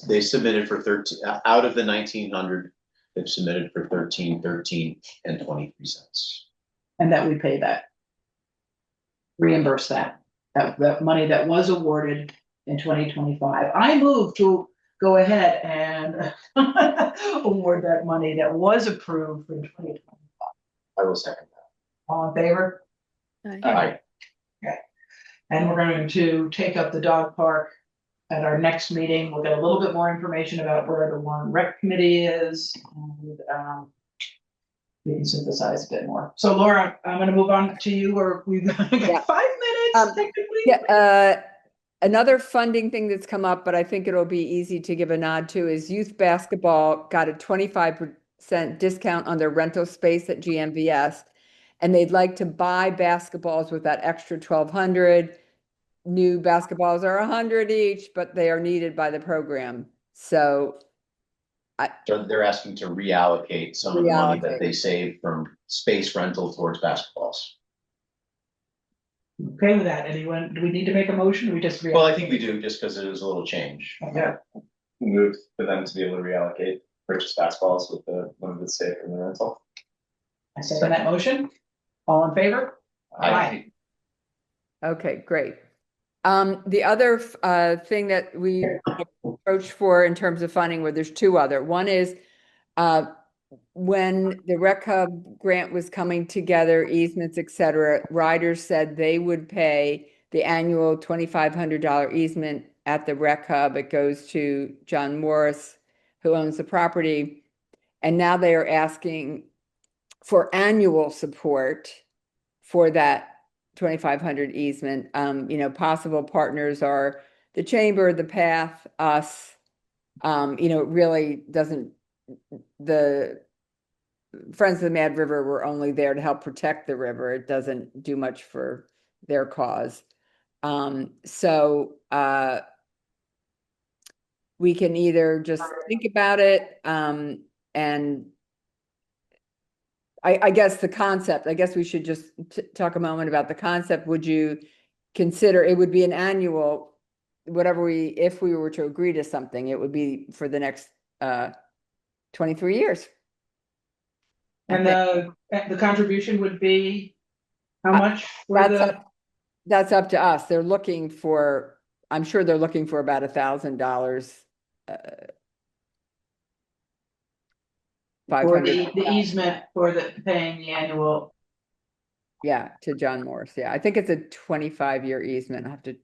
They submitted for 13, out of the 1,900, they've submitted for 13 and 23 cents. and that we pay that. Reimburse that money that was awarded in 2025. I move to go ahead and award that money that was approved in 2025. I will second All in favor? that. Aye. And we're going to take up the dog park at our next meeting. We'll get a little bit more information about where the Warren Rec Committee is. And we can synthesize a bit more. So Laura, I'm gonna move on to you, or we've got Yeah. 5 minutes technically. Yeah, another funding thing that's come up, but I think it'll be easy to give a nod to is youth basketball got a 25% discount on their rental space at GMVS. And they'd like to buy basketballs with that extra 1,200. New basketballs are 100 each, but they are needed by the program. So So they're asking to reallocate some of the money that Reallocate. they saved from space rental towards basketballs. Okay with that, anyone, do we need to make a motion, or we just? Well, I think we do, just because it is a little change. Yeah, Move for them to be able to reallocate purchase basketballs with the limited save from the rental. I second that motion. All in favor? Aye. okay, great. The other thing that we approached for in terms of funding, where there's two other. One is when the Rec Hub grant was coming together, easements, et cetera, riders said they would pay the annual $2,500 easement at the Rec Hub. It goes to John Morris, who owns the property. And now they are asking for annual support for that 2,500 easement. Possible partners are the chamber, the path, us. It really doesn't, the Friends of the Mad River were only there to help protect the river. It doesn't do much for their cause. So we can either just think about it, and I guess the concept, I guess we should just talk a moment about the concept. Would you consider, it would be an annual, if we were to agree to something, it would be for the next 23 years. And the contribution would be how much for That's the, That's up to us. They're looking for, I'm sure they're looking for about $1,000. for 500, the easement for the paying the annual? yeah, to John Morse. Yeah, I think it's a 25-year easement. I have to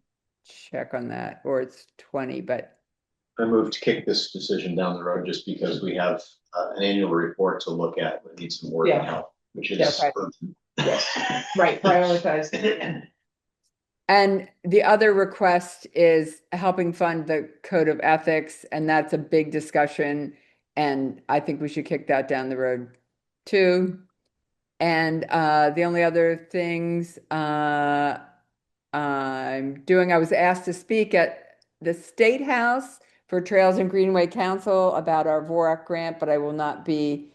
check on that, or it's 20, but I move to kick this decision down the road just because we have an annual report to look at that needs some work and Yeah. help, which is. Yeah, Right, prioritize it. and the other request is helping fund the code of ethics, and that's a big discussion. And I think we should kick that down the road too. And the only other things I'm doing, I was asked to speak at the State House for Trails and Greenway Council about our VORAC grant, but I will not be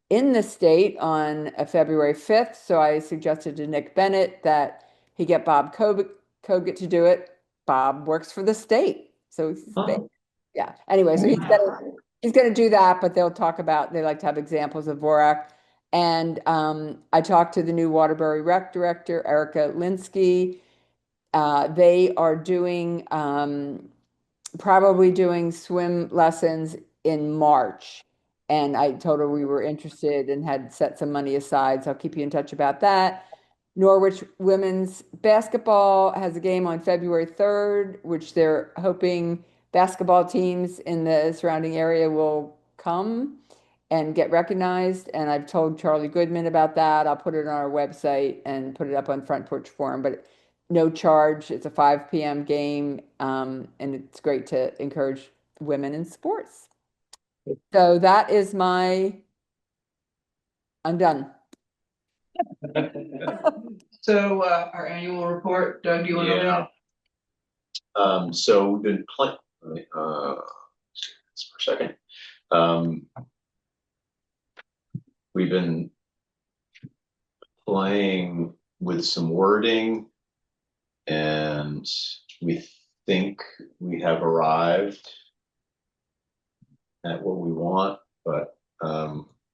in the state on February 5th. So I suggested to Nick Bennett that he get Bob Kogut to do it. Bob works for the state. So yeah. Anyway, so he's gonna do that, but they'll talk about, they like to have examples of VORAC. And I talked to the new Waterbury Rec Director, Erica Linsky. They are doing probably doing swim lessons in March. And I told her we were interested and had set some money aside. So I'll keep you in touch about that. Norwich women's basketball has a game on February 3rd, which they're hoping basketball teams in the surrounding area will come and get recognized. And I've told Charlie Goodman about that. I'll put it on our website and put it up on Front Porch Forum, but no charge. It's a 5 p.m. game. And it's great to encourage women in sports. So that is I'm done. So, our annual report, Doug, do you want to? Yeah. So we've been playing, for a second. We've been playing with some wording, and we think we have arrived at what we want, but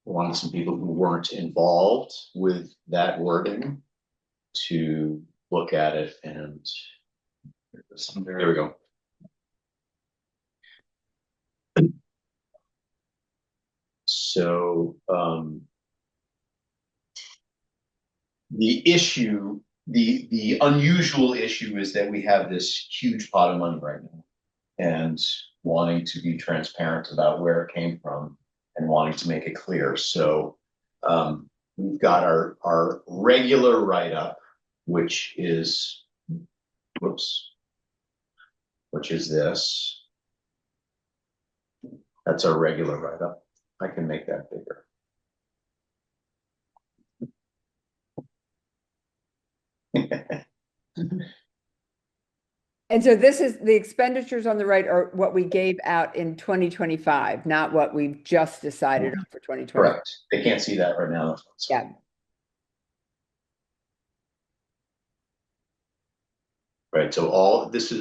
wanted some people who weren't involved with that wording to look at it, and there we go. So the issue, the unusual issue is that we have this huge pot of money right now, and wanting to be transparent about where it came from and wanting to make it clear. So we've got our regular write-up, which is this. That's our regular write-up. I can make that bigger. And so this is the expenditures on the right are what we gave out in 2025, not what we've just decided on for 2020. Correct. They can't see that right now. Yeah. Right. So this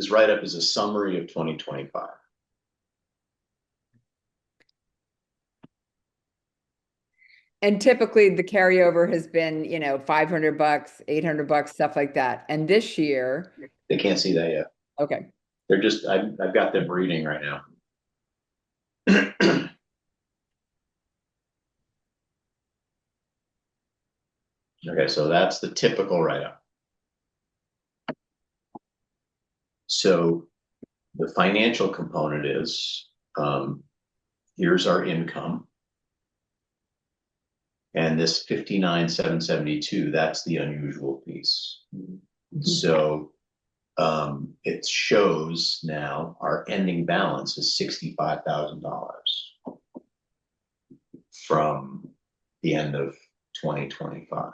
write-up is a summary of 2025. And typically the carryover has been, $500, $800, stuff like that. And this year, They can't see that yet. okay. They're just, I've got them reading right now. Okay, so that's the typical write-up. So the financial component is, here's our income. And this 59,772, that's the unusual piece. So it shows now our ending balance is $65,000 from the end of 2025.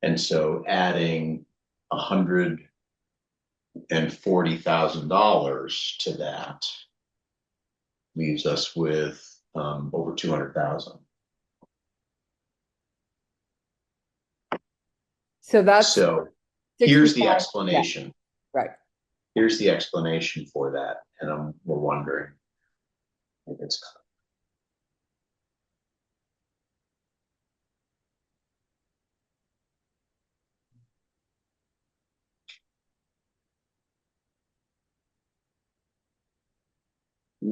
And so adding $140,000 to that leaves us with over 200,000. So here's the explanation. Yeah. Right. Here's the explanation for that. And we're wondering if it's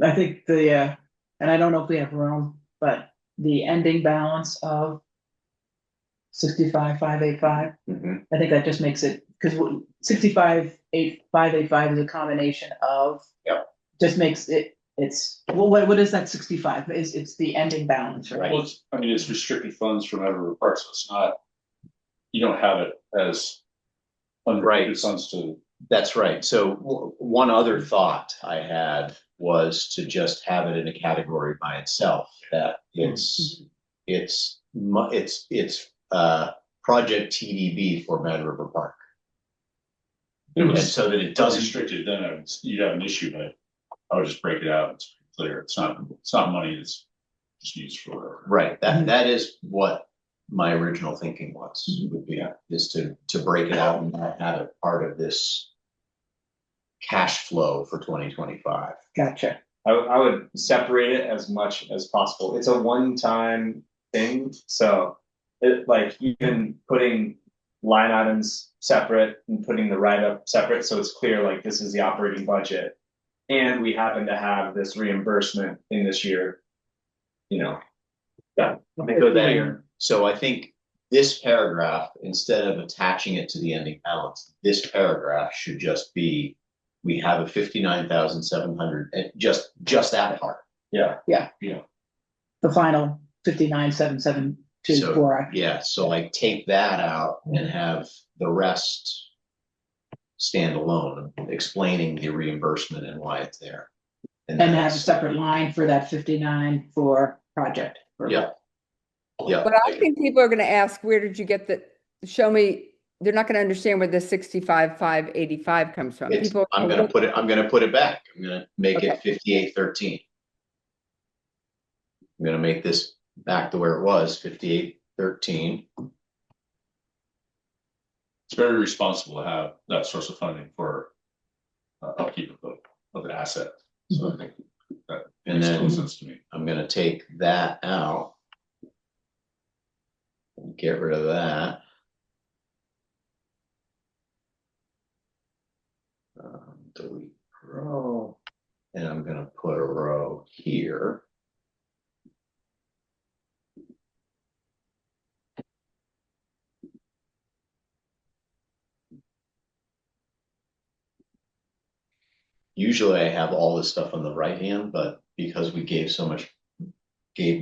I think and I don't know if we have room, but the ending balance of 65,585. Mhm. I think that just makes it, because 65,585 is a combination of. Yep. Just makes it, well, what is that 65? It's the ending balance, right? Well, it's restricted funds from every part, so it's not, you don't have it as unrestricted funds to. That's right. So one other thought I had was to just have it in a category by itself, that it's project TDB for Mad River Park. It And was so that it does doesn't, restricted, then you'd have an issue, but I would just break it out. It's clear. It's not money. It's just used for. right, that is what my original thinking was, would be, is to break it out and not have it part of this cash flow for 2025. Gotcha. I would separate it as much as possible. It's a one-time thing, so it, like, even putting line items separate and putting the write-up separate, so it's clear, like, this is the operating budget. And we happen to have this reimbursement in this year, you know. Yeah. So I think this paragraph, instead of attaching it to the ending balance, this paragraph should just be, we have a 59,700, and just that part. Yeah. The final 59,772. Yeah, so like take that out and have the rest stand alone, explaining the reimbursement and why it's there. And have a separate line for that 59 for project. Yeah. Yeah. But I think people are gonna ask, where did you get show me, they're not gonna understand where the 65,585 comes from. People. I'm gonna put it back. I'm gonna make Okay. it 5813. I'm gonna make this back to where it was, 5813. It's very responsible to have that source of funding for upkeep of the asset. So I think that And makes then- total sense to me. I'm gonna take that out. Get rid of that. Delete row. And I'm gonna put a row here. Usually I have all this stuff on the right hand, but because we gave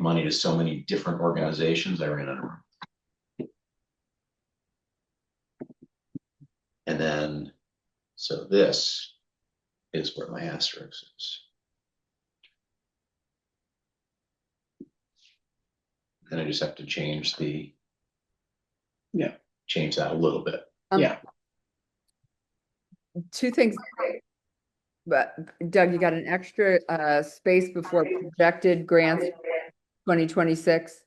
money to so many different organizations, I ran out of room. And then, so this is where my asterisk is. And I just have to change change that a little bit. Yeah. Two things. But Doug, you got an extra space before projected grants 2026?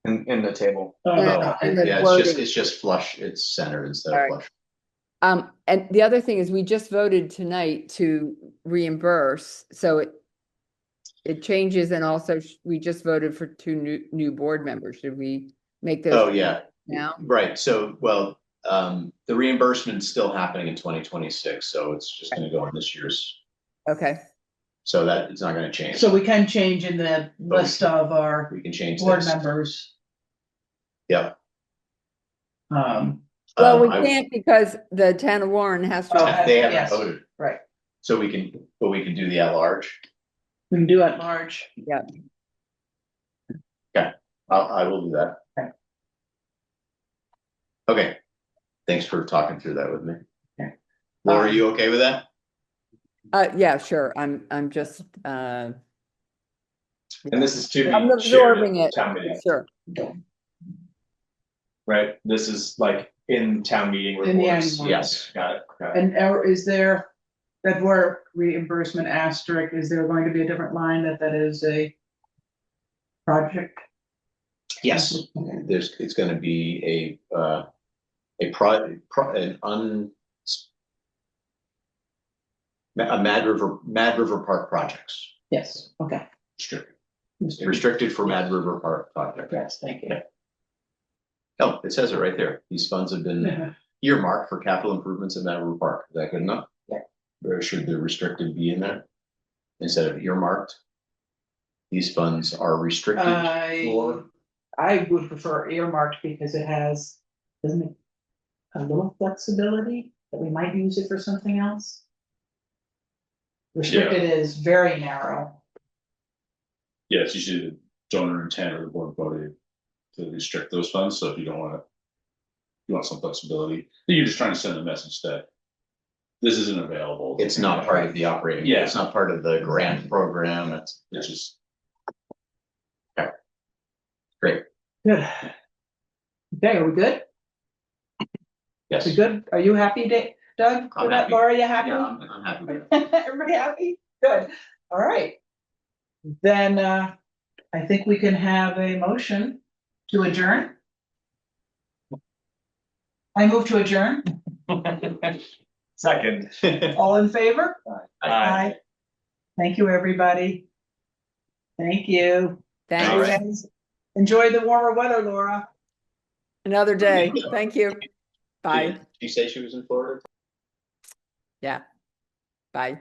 In the table. Yeah, and the Yeah, wording. it's just flush, it's centered instead of All flush. And the other thing is, we just voted tonight to reimburse, so it changes, and also we just voted for two new board members. Should we make those? Oh, yeah. Now? Right, so, well, the reimbursement's still happening in 2026, so it's just gonna go in this year's, Okay, so that it's not gonna change. So we can change in the list of our We can change board this. members. Yeah. well, we I- can't, because the town of Warren has Oh, to, They haven't yes, voted. right. So we can do the at-large. We can do at large. I will do that. Okay. Okay, thanks for talking through that with me. Okay. Laura, are you okay with that? yeah, sure, I'm just, And this is to be I'm shared absorbing at it. town meeting, Sure. right? This is like in town meeting In the reports. annual. Yes, got it. And is there, that work reimbursement asterisk, is there going to be a different line that is a project? Yes, it's gonna be a Mad River Park projects, Yes, okay. restricted for Mad River Park project. Yes, thank you. Oh, it says it right there. These funds have been earmarked for capital improvements in Mad River Park. Is that good enough? Yeah. Or should the restricted be in there instead of earmarked? These funds are restricted for, I would prefer earmarked because it has, doesn't it? A little flexibility that we might use it for something else. Restricted is very narrow. Yeah, it's usually the donor intent or the board voted to restrict those funds, so if you don't wanna. You want some flexibility, you're just trying to send a message that. This isn't available. it's not part of the operating, Yeah. it's not part of the grant program, it's It's just, great. Good. Okay, are we good? Yes. We good? Are you happy, Doug? I'm With that? happy. Laura, you happy? Yeah, I'm happy with it. Everybody happy? Good. All right. Then, I think we can have a motion to adjourn. I move to adjourn. Second. All in favor? Aye. Thank you, everybody. Thank you. Thanks. Guys, enjoy the warmer weather, Laura. Another day. Thank you. Bye. Did she say she was in Florida? Yeah. Bye.